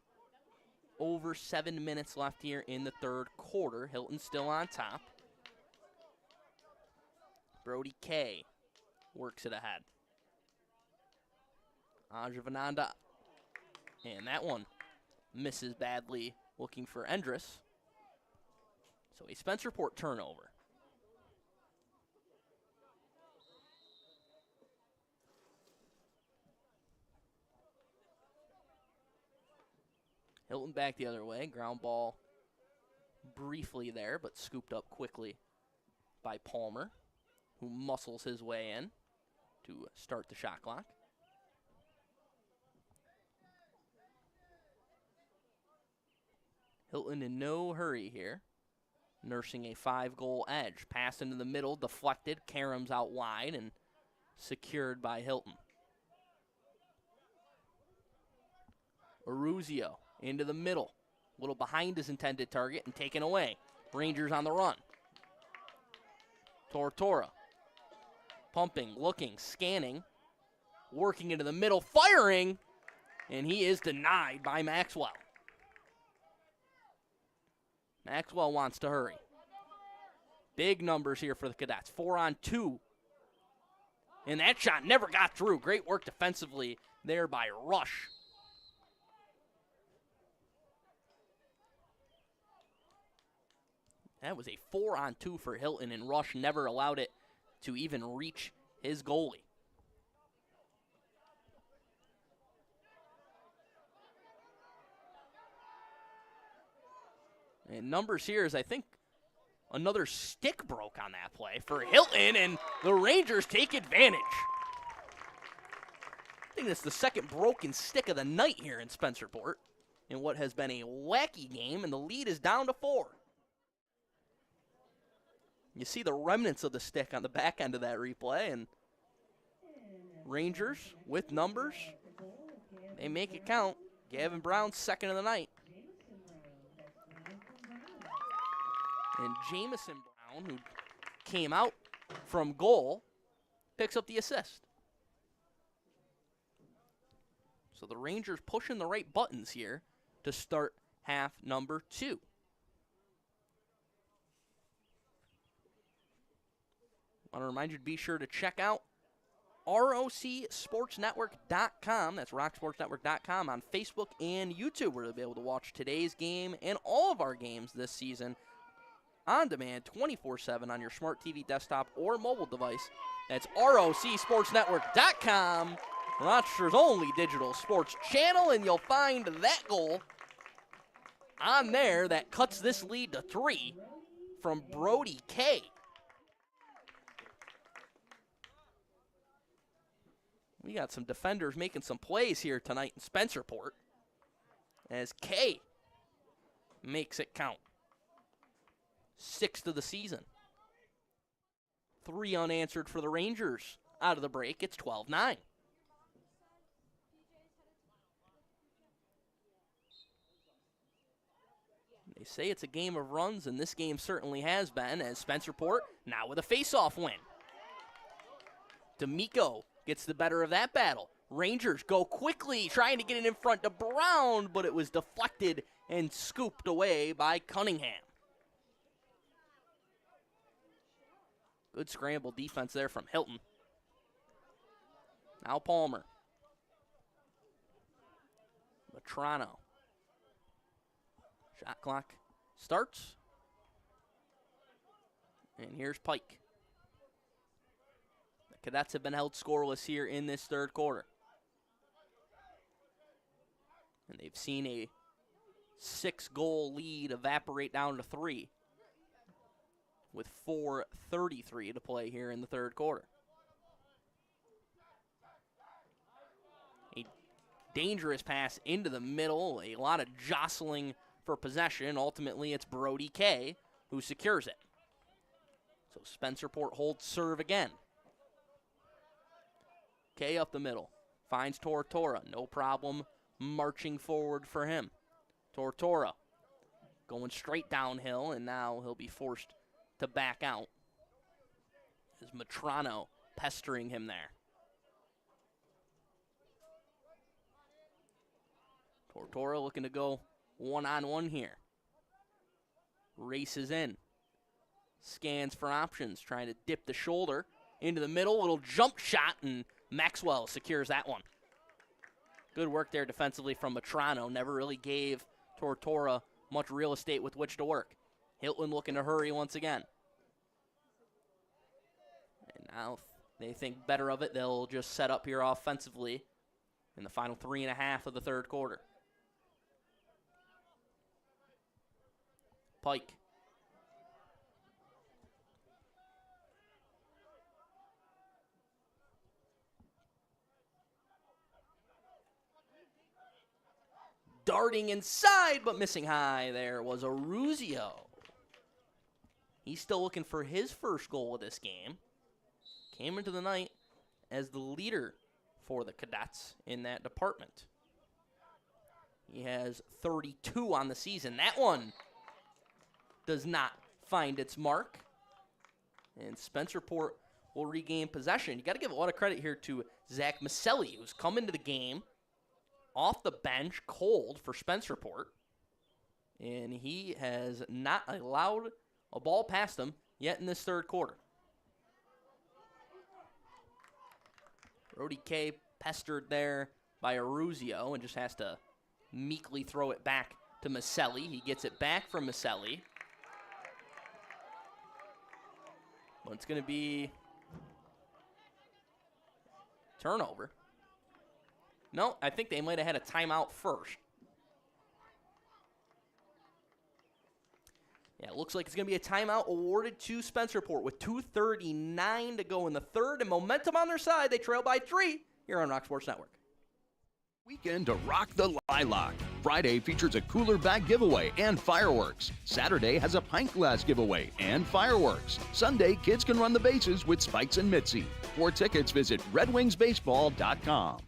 [SPEAKER 1] over 7 minutes left here in the third quarter. Hilton still on top. Brody Kay works it ahead. Ajavananda. And that one misses badly, looking for Endress. So a Spencerport turnover. Hilton back the other way. Ground ball briefly there, but scooped up quickly by Palmer, who muscles his way in to start the shot clock. Hilton in no hurry here, nursing a 5-goal edge. Pass into the middle, deflected. Karam's out wide and secured by Hilton. Aruzio into the middle, a little behind his intended target and taken away. Rangers on the run. Tortora pumping, looking, scanning, working into the middle, firing, and he is denied by Maxwell. Maxwell wants to hurry. Big numbers here for the Cadets. 4-on-2. And that shot never got through. Great work defensively there by Rush. That was a 4-on-2 for Hilton, and Rush never allowed it to even reach his goalie. And numbers here is, I think, another stick broke on that play for Hilton, and the Rangers take advantage. I think that's the second broken stick of the night here in Spencerport in what has been a wacky game, and the lead is down to 4. You see the remnants of the stick on the back end of that replay, and Rangers with numbers, they make it count. Gavin Brown's second of the night. And Jamison Brown, who came out from goal, picks up the assist. So the Rangers pushing the right buttons here to start half number 2. I want to remind you to be sure to check out ROCSportsNetwork.com. That's RockSportsNetwork.com on Facebook and YouTube, where you'll be able to watch today's game and all of our games this season on demand 24/7 on your smart TV, desktop, or mobile device. That's ROCSportsNetwork.com, Rochester's only digital sports channel, and you'll find that goal on there that cuts this lead to 3 from Brody K. We got some defenders making some plays here tonight in Spencerport as K makes it count. 6th of the season. 3 unanswered for the Rangers. Out of the break, it's 12-9. They say it's a game of runs, and this game certainly has been, as Spencerport now with a face-off win. D'Amico gets the better of that battle. Rangers go quickly, trying to get it in front to Brown, but it was deflected and scooped away by Cunningham. Good scramble defense there from Hilton. Now Palmer. Matrano. Shot clock starts. And here's Pike. The Cadets have been held scoreless here in this third quarter. And they've seen a 6-goal lead evaporate down to 3 with 4:33 to play here in the third quarter. A dangerous pass into the middle, a lot of jostling for possession. Ultimately, it's Brody K who secures it. So Spencerport holds serve again. K up the middle, finds Tortora, no problem marching forward for him. Tortora going straight downhill, and now he'll be forced to back out. Is Matrano pestering him there. Tortora looking to go one-on-one here. Races in. Scans for options, trying to dip the shoulder into the middle. Little jump shot, and Maxwell secures that one. Good work there defensively from Matrano. Never really gave Tortora much real estate with which to work. Hilton looking to hurry once again. And now they think better of it. They'll just set up here offensively in the final 3.5 of the third quarter. Pike. Darting inside, but missing high. There was Aruzio. He's still looking for his first goal of this game. Came into the night as the leader for the Cadets in that department. He has 32 on the season. That one does not find its mark. And Spencerport will regain possession. You got to give a lot of credit here to Zach Maselli, who's come into the game off the bench, cold for Spencerport. And he has not allowed a ball past him yet in this third quarter. Brody K pestered there by Aruzio and just has to meekly throw it back to Maselli. He gets it back from Maselli. But it's going to be turnover. No, I think they might have had a timeout first. Yeah, it looks like it's going to be a timeout awarded to Spencerport with 2:39 to go in the third, and momentum on their side. They trail by 3 here on Rock Sports Network.
[SPEAKER 2] Weekend to rock the Lilac. Friday features a cooler bag giveaway and fireworks. Saturday has a pint glass giveaway and fireworks. Sunday, kids can run the bases with Spikes and Mitzi. For tickets, visit redwingsbaseball.com.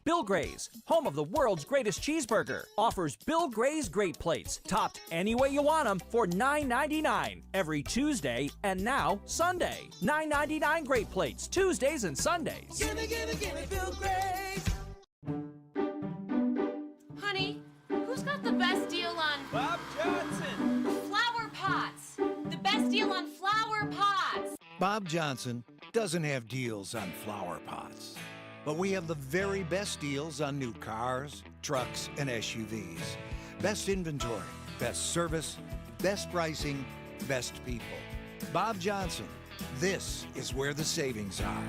[SPEAKER 3] Bill Gray's, home of the world's greatest cheeseburger, offers Bill Gray's Great Plates, topped any way you want them, for $9.99 every Tuesday and now Sunday. $9.99 Great Plates, Tuesdays and Sundays.
[SPEAKER 4] Gimme Bill Gray's.
[SPEAKER 5] Honey, who's got the best deal on
[SPEAKER 7] Bob Johnson doesn't have deals on flower pots, but we have the very best deals on new cars, trucks, and SUVs. Best inventory, best service, best pricing, best people. Bob Johnson, this is where the savings are.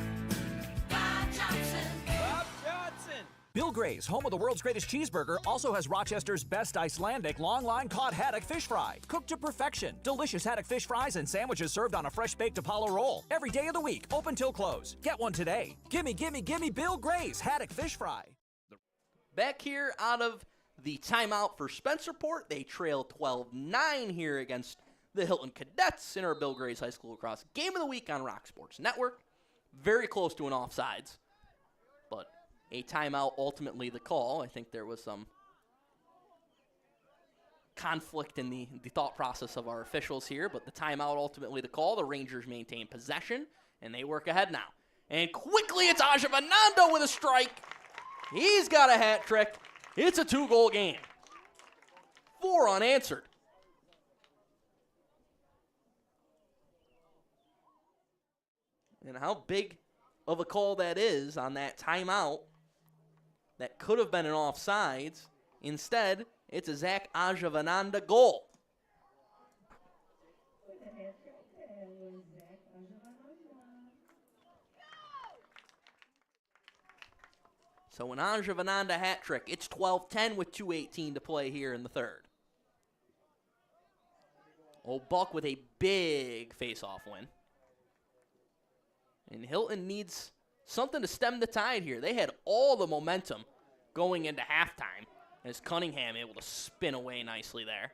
[SPEAKER 4] Bob Johnson.
[SPEAKER 6] Bob Johnson.
[SPEAKER 3] Bill Gray's, home of the world's greatest cheeseburger, also has Rochester's best Icelandic long-line cod haddock fish fry. Cooked to perfection. Delicious haddock fish fries and sandwiches served on a fresh-baked Apollo roll. Every day of the week, open till close. Get one today. Gimme, gimme, gimme Bill Gray's haddock fish fry.
[SPEAKER 1] Back here out of the timeout for Spencerport, they trail 12-9 here against the Hilton Cadets in our Bill Gray's High School Lacrosse Game of the Week on Rock Sports Network. Very close to an offsides, but a timeout ultimately the call. I think there was some conflict in the thought process of our officials here, but the timeout ultimately the call. The Rangers maintain possession, and they work ahead now. And quickly it's Ajavananda with a strike. He's got a hat trick. It's a 2-goal game. 4 unanswered. And how big of a call that is on that timeout that could have been an offsides. Instead, it's a Zach Ajavananda goal. So an Ajavananda hat trick. It's 12-10 with 2:18 to play here in the third. Old Buck with a big face-off win. And Hilton needs something to stem the tide here. They had all the momentum going into halftime as Cunningham able to spin away nicely there.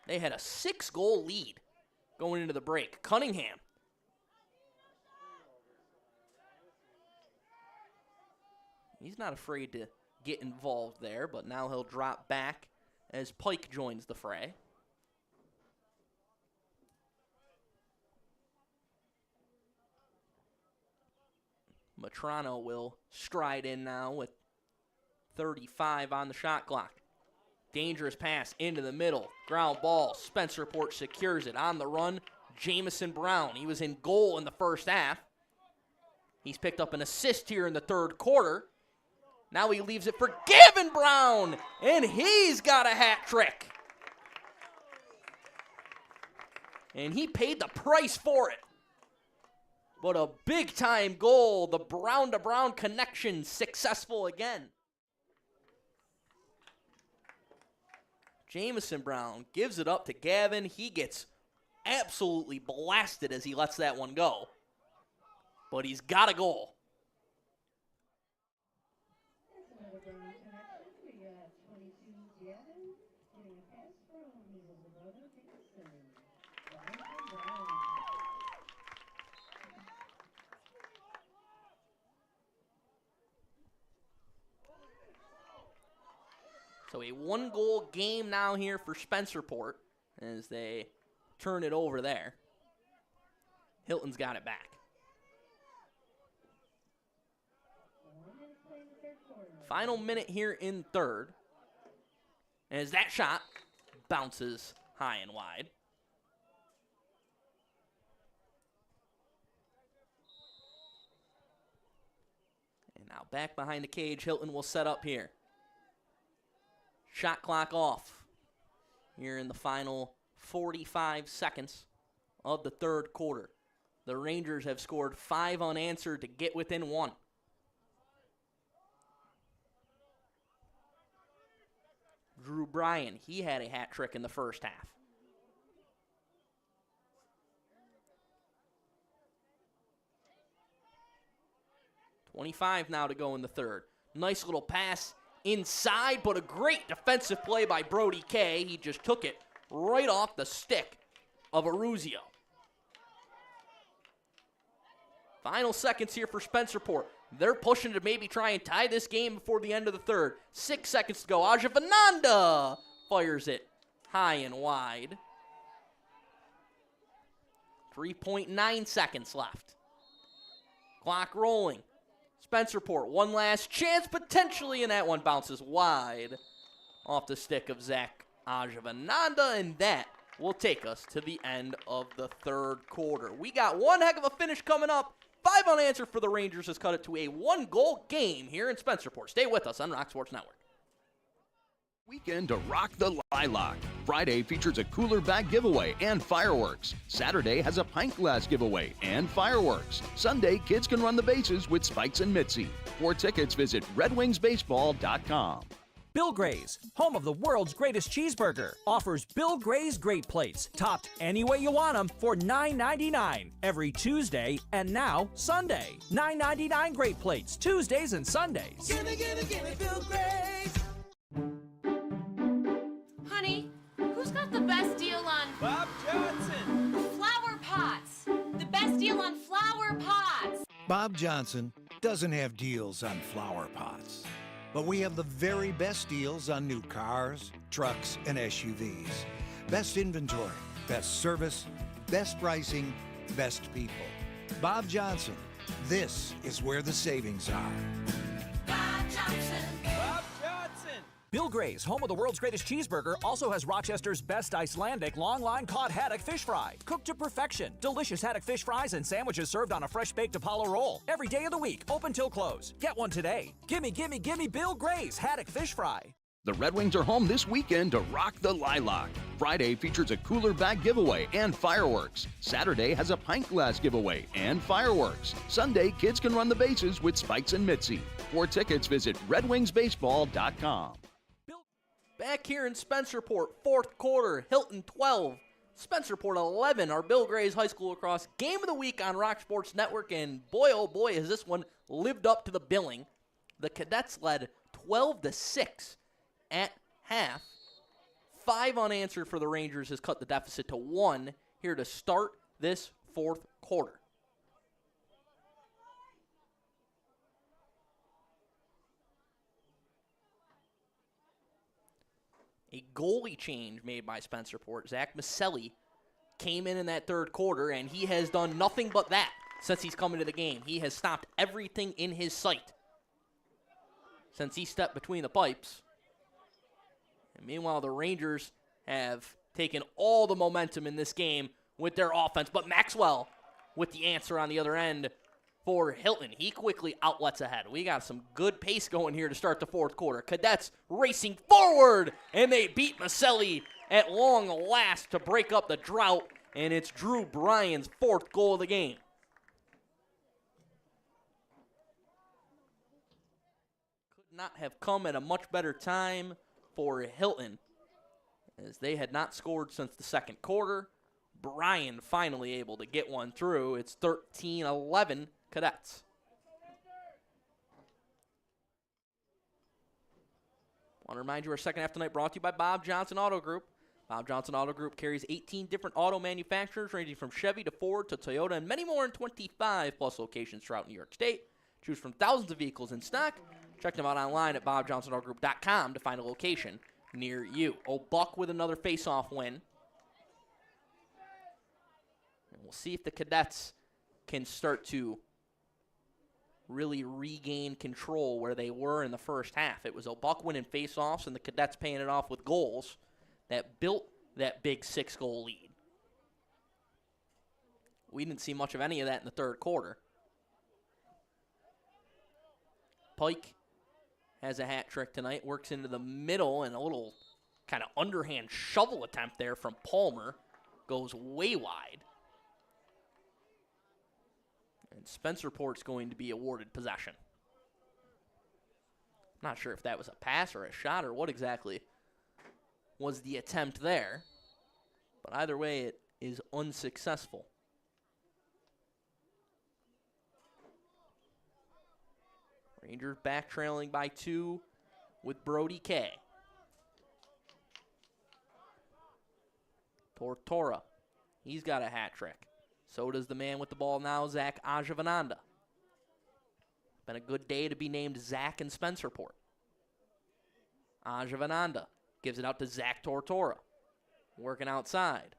[SPEAKER 1] They had a 6-goal lead going into the break. Cunningham. He's not afraid to get involved there, but now he'll drop back as Pike joins the fray. Matrano will stride in now with 35 on the shot clock. Dangerous pass into the middle. Ground ball. Spencerport secures it. On the run, Jamison Brown. He was in goal in the first half. He's picked up an assist here in the third quarter. Now he leaves it for Gavin Brown, and he's got a hat trick. And he paid the price for it. But a big-time goal, the Brown-to-Brown connection successful again. Jamison Brown gives it up to Gavin. He gets absolutely blasted as he lets that one go. But he's got a goal. So a 1-goal game now here for Spencerport as they turn it over there. Hilton's got it back. Final minute here in third. As that shot bounces high and wide. And now back behind the cage, Hilton will set up here. Shot clock off here in the final 45 seconds of the third quarter. The Rangers have scored 5 unanswered to get within 1. Drew Bryan, he had a hat trick in the first half. .25 now to go in the third. Nice little pass inside, but a great defensive play by Brody Kay. He just took it right off the stick of Aruzio. Final seconds here for Spencerport. They're pushing to maybe try and tie this game before the end of the third. 6 seconds to go. Ajavananda fires it high and wide. 3.9 seconds left. Clock rolling. Spencerport, one last chance potentially, and that one bounces wide off the stick of Zach Ajavananda, and that will take us to the end of the third quarter. We got one heck of a finish coming up. 5 unanswered for the Rangers has cut it to a 1-goal game here in Spencerport. Stay with us on Rock Sports Network.
[SPEAKER 2] Weekend to rock the Lilac. Friday features a cooler bag giveaway and fireworks. Saturday has a pint glass giveaway and fireworks. Sunday, kids can run the bases with Spikes and Mitzi. For tickets, visit redwingsbaseball.com.
[SPEAKER 3] Bill Gray's, home of the world's greatest cheeseburger, offers Bill Gray's Great Plates, topped any way you want them for $9.99 every Tuesday and now Sunday. $9.99 Great Plates, Tuesdays and Sundays.
[SPEAKER 4] Gimme, gimme, gimme Bill Gray's.
[SPEAKER 5] Honey, who's got the best deal on
[SPEAKER 6] Bob Johnson.
[SPEAKER 5] flower pots? The best deal on flower pots.
[SPEAKER 7] Bob Johnson doesn't have deals on flower pots, but we have the very best deals on new cars, trucks, and SUVs. Best inventory, best service, best pricing, best people. Bob Johnson, this is where the savings are.
[SPEAKER 4] Bob Johnson.
[SPEAKER 6] Bob Johnson.
[SPEAKER 3] Bill Gray's, home of the world's greatest cheeseburger, also has Rochester's best Icelandic long-line cod haddock fish fry. Cooked to perfection. Delicious haddock fish fries and sandwiches served on a fresh-baked Apollo roll. Every day of the week, open till close. Get one today. Gimme, gimme, gimme Bill Gray's haddock fish fry.
[SPEAKER 2] The Red Wings are home this weekend to rock the Lilac. Friday features a cooler bag giveaway and fireworks. Saturday has a pint glass giveaway and fireworks. Sunday, kids can run the bases with Spikes and Mitzi. For tickets, visit redwingsbaseball.com.
[SPEAKER 1] Back here in Spencerport, fourth quarter, Hilton 12, Spencerport 11, our Bill Gray's High School Lacrosse Game of the Week on Rock Sports Network, and boy, oh boy, has this one lived up to the billing. The Cadets led 12-6 at half. 5 unanswered for the Rangers has cut the deficit to 1 here to start this fourth quarter. A goalie change made by Spencerport. Zach Maselli came in that third quarter, and he has done nothing but that since he's come into the game. He has stopped everything in his sight since he stepped between the pipes. And meanwhile, the Rangers have taken all the momentum in this game with their offense, but Maxwell with the answer on the other end for Hilton. He quickly outlets ahead. We got some good pace going here to start the fourth quarter. Cadets racing forward, and they beat Maselli at long last to break up the drought, and it's Drew Bryan's 4th goal of the game. Could not have come at a much better time for Hilton, as they had not scored since the second quarter. Bryan finally able to get one through. It's 13-11 Cadets. Want to remind you our second half tonight brought to you by Bob Johnson Auto Group. Bob Johnson Auto Group carries 18 different auto manufacturers ranging from Chevy to Ford to Toyota and many more in 25 plus locations throughout New York State. Choose from thousands of vehicles in stock. Check them out online at bobjohnsonautogroup.com to find a location near you. O'Buck with another face-off win. And we'll see if the Cadets can start to really regain control where they were in the first half. It was O'Buck winning face-offs and the Cadets paying it off with goals that built that big 6-goal lead. We didn't see much of any of that in the third quarter. Pike has a hat trick tonight, works into the middle, and a little kind of underhand shovel attempt there from Palmer goes way wide. And Spencerport's going to be awarded possession. Not sure if that was a pass or a shot or what exactly was the attempt there. But either way, it is unsuccessful. Rangers back trailing by 2 with Brody K. Tortora, he's got a hat trick. So does the man with the ball now, Zach Ajavananda. Been a good day to be named Zach in Spencerport. Ajavananda gives it out to Zach Tortora. Working outside.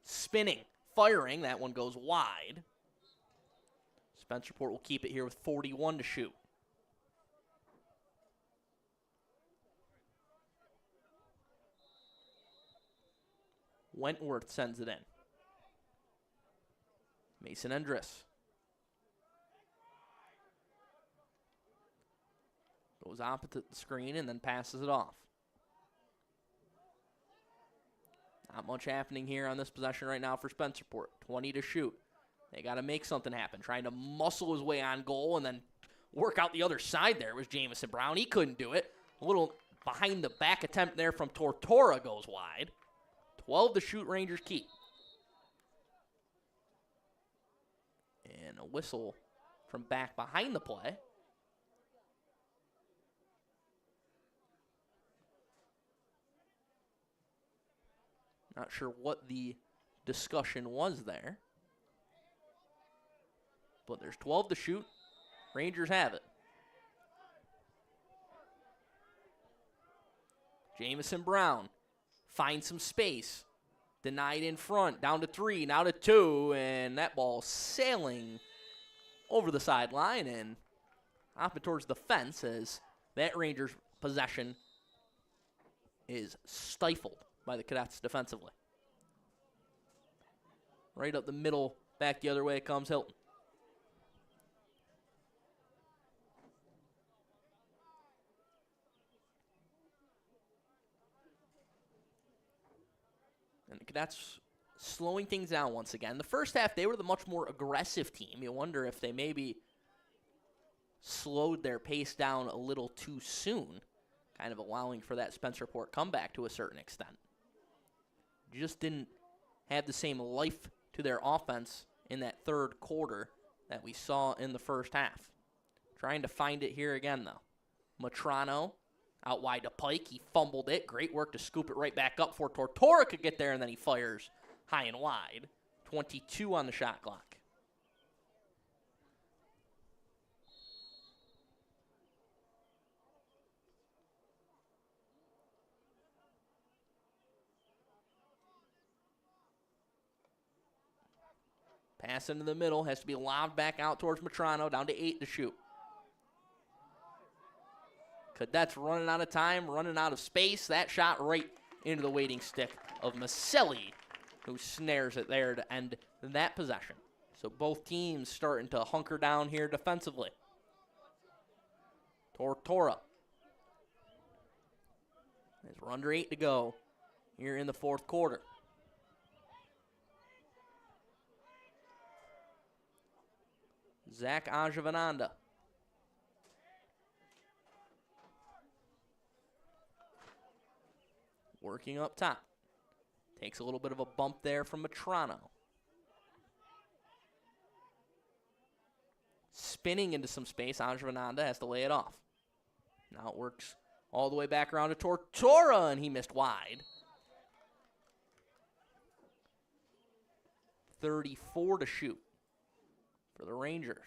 [SPEAKER 1] Spinning, firing. That one goes wide. Spencerport will keep it here with 41 to shoot. Wentworth sends it in. Mason Endress. Goes opposite the screen and then passes it off. Not much happening here on this possession right now for Spencerport. 20 to shoot. They got to make something happen. Trying to muscle his way on goal and then work out the other side there was Jamison Brown. He couldn't do it. A little behind the back attempt there from Tortora goes wide. 12 to shoot, Rangers keep. And a whistle from back behind the play. Not sure what the discussion was there. But there's 12 to shoot. Rangers have it. Jamison Brown finds some space. Denied in front. Down to 3, now to 2. And that ball sailing over the sideline and off towards the fence as that Rangers possession is stifled by the Cadets defensively. Right up the middle, back the other way comes Hilton. And the Cadets slowing things down once again. The first half, they were the much more aggressive team. You wonder if they maybe slowed their pace down a little too soon, kind of allowing for that Spencerport comeback to a certain extent. Just didn't have the same life to their offense in that third quarter that we saw in the first half. Trying to find it here again, though. Matrano out wide to Pike. He fumbled it. Great work to scoop it right back up before Tortora could get there, and then he fires high and wide. 22 on the shot clock. Pass into the middle, has to be lobbed back out towards Matrano, down to 8 to shoot. Cadets running out of time, running out of space. That shot right into the waiting stick of Maselli, who snares it there to end that possession. So both teams starting to hunker down here defensively. Tortora. As we're under 8 to go here in the fourth quarter. Zach Ajavananda. Working up top. Takes a little bit of a bump there from Matrano. Spinning into some space. Ajavananda has to lay it off. Now it works all the way back around to Tortora, and he missed wide. 34 to shoot for the Rangers.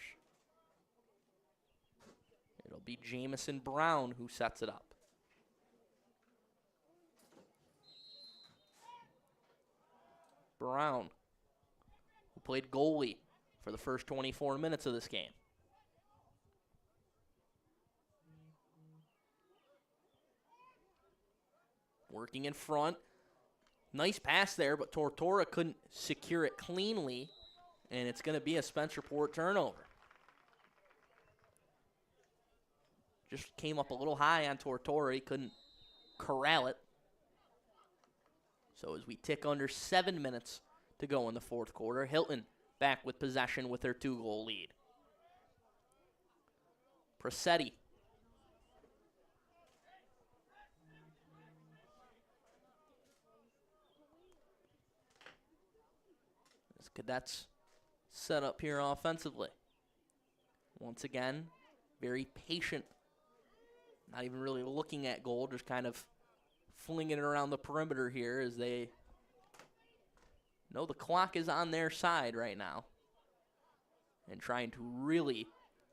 [SPEAKER 1] It'll be Jamison Brown who sets it up. Brown, who played goalie for the first 24 minutes of this game. Working in front. Nice pass there, but Tortora couldn't secure it cleanly. And it's going to be a Spencerport turnover. Just came up a little high on Tortora. He couldn't corral it. So as we tick under 7 minutes to go in the fourth quarter, Hilton back with possession with their 2-goal lead. Presetti. As Cadets set up here offensively. Once again, very patient. Not even really looking at goal, just kind of flinging it around the perimeter here as they know the clock is on their side right now. And trying to really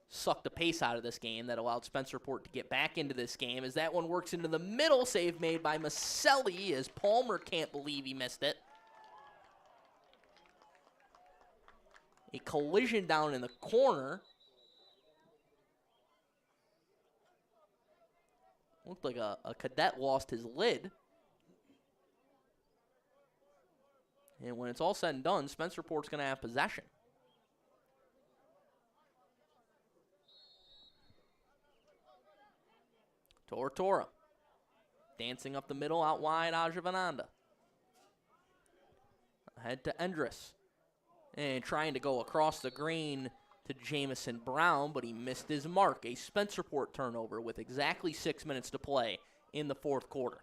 [SPEAKER 1] suck the pace out of this game that allowed Spencerport to get back into this game as that one works into the middle. Save made by Maselli as Palmer can't believe he missed it. A collision down in the corner. Looked like a cadet lost his lid. And when it's all said and done, Spencerport's going to have possession. Tortora. Dancing up the middle, out wide, Ajavananda. Ahead to Endress. And trying to go across the green to Jamison Brown, but he missed his mark. A Spencerport turnover with exactly 6 minutes to play in the fourth quarter.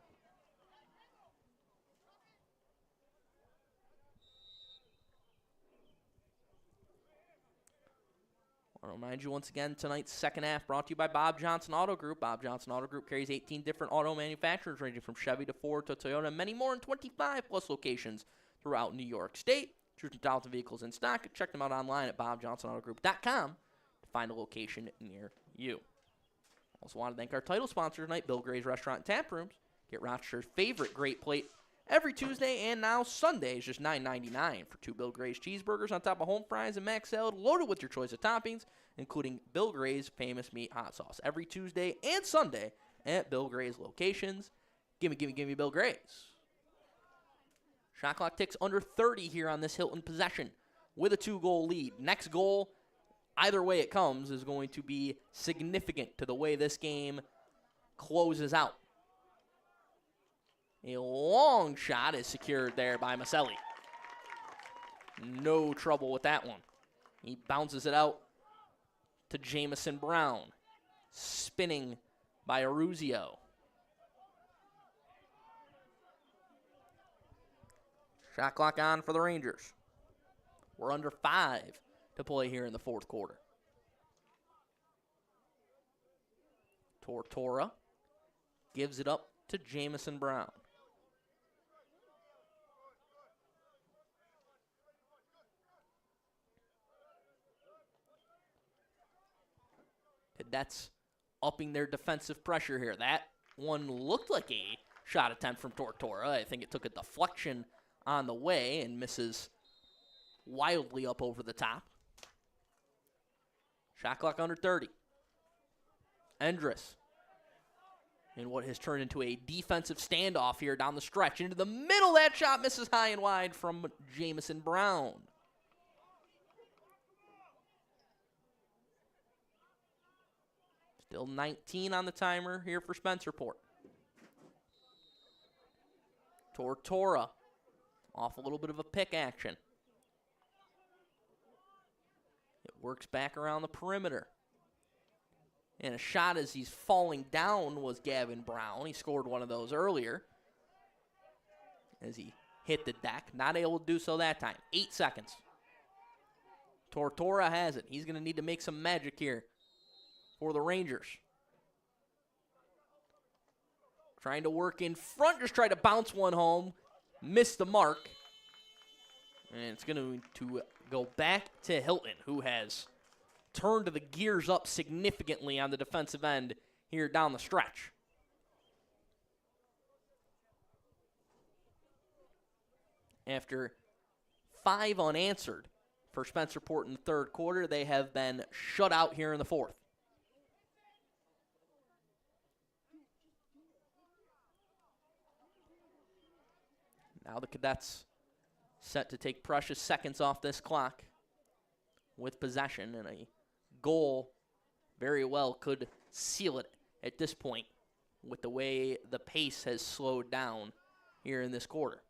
[SPEAKER 1] I want to remind you once again, tonight's second half brought to you by Bob Johnson Auto Group. Bob Johnson Auto Group carries 18 different auto manufacturers ranging from Chevy to Ford to Toyota and many more in 25-plus locations throughout New York State. Choose from thousands of vehicles in stock. Check them out online at bobjohnsonautogroup.com to find a location near you. Also want to thank our title sponsor tonight, Bill Gray's Restaurant and Tap Rooms. Get Rochester's favorite great plate every Tuesday and now Sunday is just $9.99 for 2 Bill Gray's cheeseburgers on top of home fries and mac salad loaded with your choice of toppings, including Bill Gray's famous meat hot sauce. Every Tuesday and Sunday at Bill Gray's locations. Gimme Bill Gray's. Shot clock ticks under 30 here on this Hilton possession with a 2-goal lead. Next goal, either way it comes, is going to be significant to the way this game closes out. A long shot is secured there by Maselli. No trouble with that one. He bounces it out to Jamison Brown. Spinning by Aruzio. Shot clock on for the Rangers. We're under 5 to play here in the fourth quarter. Tortora gives it up to Jamison Brown. Cadets upping their defensive pressure here. That one looked like a shot attempt from Tortora. I think it took a deflection on the way and misses wildly up over the top. Shot clock under 30. Endress in what has turned into a defensive standoff here down the stretch. Into the middle, that shot misses high and wide from Jamison Brown. Still 19 on the timer here for Spencerport. Tortora off a little bit of a pick action. It works back around the perimeter. And a shot as he's falling down was Gavin Brown. He scored one of those earlier as he hit the deck. Not able to do so that time. 8 seconds. Tortora has it. He's going to need to make some magic here for the Rangers. Trying to work in front. Just try to bounce one home. Missed the mark. And it's going to go back to Hilton, who has turned the gears up significantly on the defensive end here down the stretch. After 5 unanswered for Spencerport in the third quarter, they have been shut out here in the fourth. Now the Cadets set to take precious seconds off this clock with possession, and a goal very well could seal it at this point with the way the pace has slowed down here in this quarter.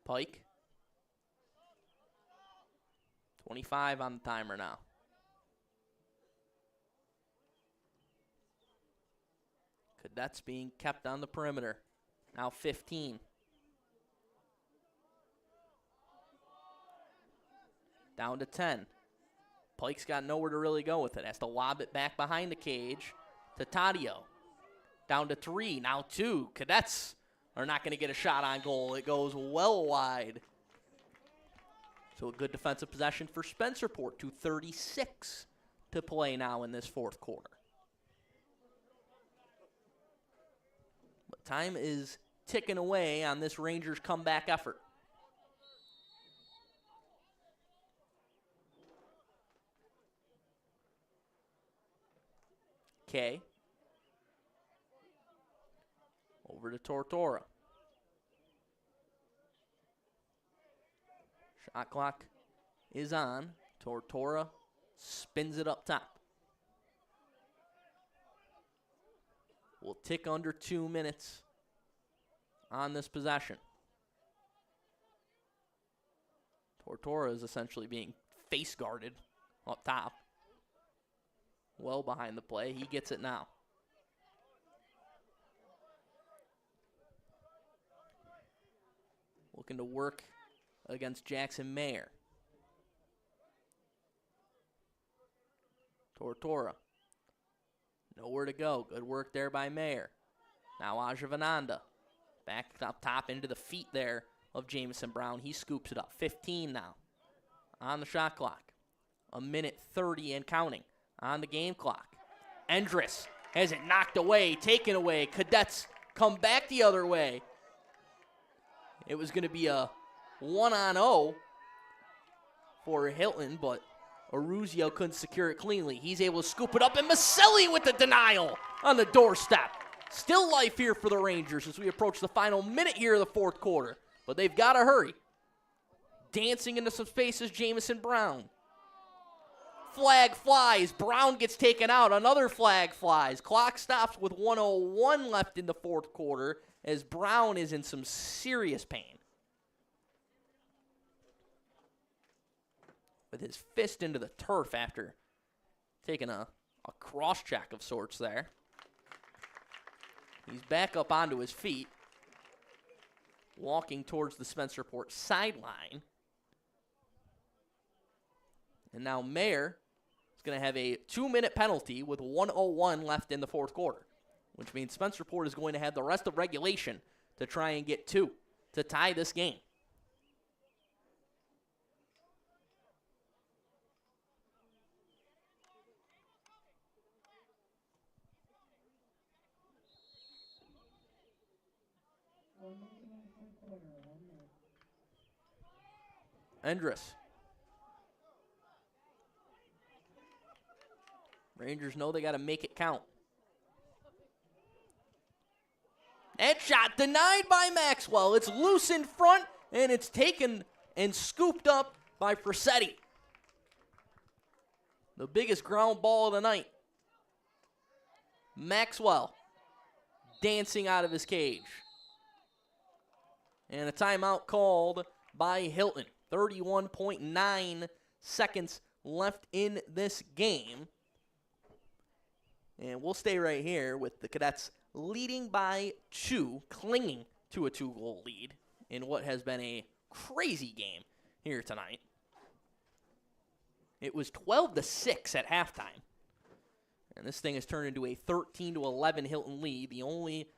[SPEAKER 1] Pike. 25 on the timer now. Cadets being kept on the perimeter. Now 15. Down to 10. Pike's got nowhere to really go with it. Has to lob it back behind the cage to Taddeo. Down to 3. Now 2. Cadets are not going to get a shot on goal. It goes well wide. So a good defensive possession for Spencerport. 2:36 to play now in this fourth quarter. But time is ticking away on this Rangers comeback effort. K. Over to Tortora. Shot clock is on. Tortora spins it up top. We'll tick under 2 minutes on this possession. Tortora is essentially being face guarded up top. Well behind the play. He gets it now. Looking to work against Jackson Mayer. Tortora. Nowhere to go. Good work there by Mayer. Now Ajavananda. Back up top into the feet there of Jamison Brown. He scoops it up. 15 now on the shot clock. 1:30 and counting on the game clock. Endress has it knocked away, taken away. Cadets come back the other way. It was going to be a 1-on-0 for Hilton, but Aruzio couldn't secure it cleanly. He's able to scoop it up, and Maselli with the denial on the doorstep. Still life here for the Rangers as we approach the final minute here of the fourth quarter, but they've got to hurry. Dancing into some spaces, Jamison Brown. Flag flies. Brown gets taken out. Another flag flies. Clock stops with 1:01 left in the fourth quarter as Brown is in some serious pain. With his fist into the turf after taking a cross-check of sorts there. He's back up onto his feet, walking towards the Spencerport sideline. And now Mayer is going to have a 2-minute penalty with 1:01 left in the fourth quarter, which means Spencerport is going to have the rest of regulation to try and get 2 to tie this game. Endress. Rangers know they got to make it count. That shot denied by Maxwell. It's loose in front, and it's taken and scooped up by Frasetti. The biggest ground ball of the night. Maxwell dancing out of his cage. And a timeout called by Hilton. 31.9 seconds left in this game. And we'll stay right here with the Cadets leading by 2, clinging to a 2-goal lead in what has been a crazy game here tonight. It was 12-6 at halftime. And this thing has turned into a 13-11 Hilton lead, the only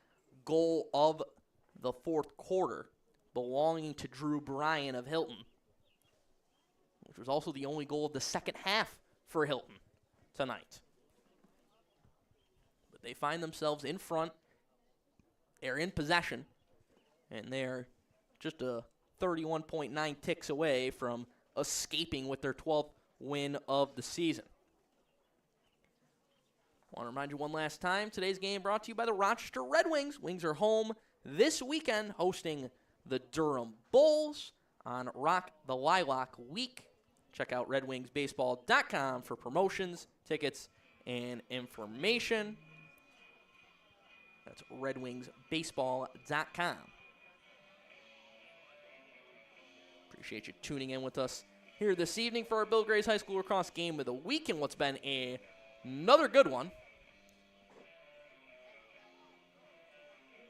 [SPEAKER 1] goal of the fourth quarter belonging to Drew Bryan of Hilton, which was also the only goal of the second half for Hilton tonight. But they find themselves in front. They're in possession, and they're just a 31.9 ticks away from escaping with their 12th win of the season. I want to remind you one last time, today's game brought to you by the Rochester Red Wings. Wings are home this weekend hosting the Durham Bulls on Rock the Lilac Week. Check out redwingsbaseball.com for promotions, tickets, and information. That's redwingsbaseball.com. Appreciate you tuning in with us here this evening for our Bill Grays High School Lacrosse Game of the Week and what's been another good one.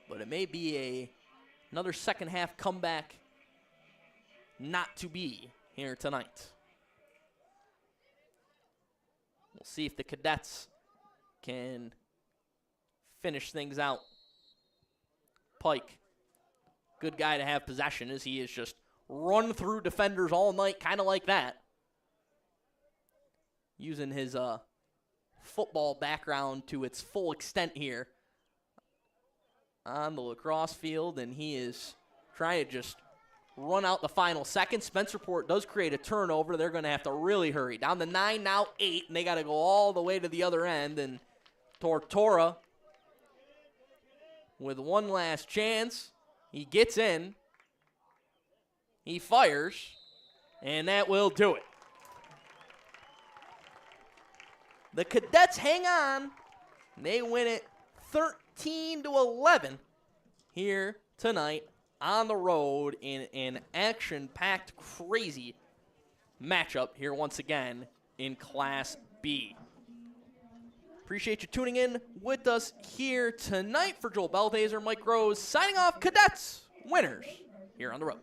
[SPEAKER 1] But it may be another second half comeback not to be here tonight. We'll see if the Cadets can finish things out. Pike, good guy to have possession as he is just run through defenders all night, kind of like that. Using his football background to its full extent here on the lacrosse field, and he is trying to just run out the final second. Spencerport does create a turnover. They're going to have to really hurry. Down to 9, now 8, and they got to go all the way to the other end and Tortora with one last chance. He gets in. He fires. And that will do it. The Cadets hang on. They win it 13-11 here tonight on the road in an action-packed, crazy matchup here once again in Class B. Appreciate you tuning in with us here tonight. For Joel Belthazer, Mike Rose signing off. Cadets winners here on the road.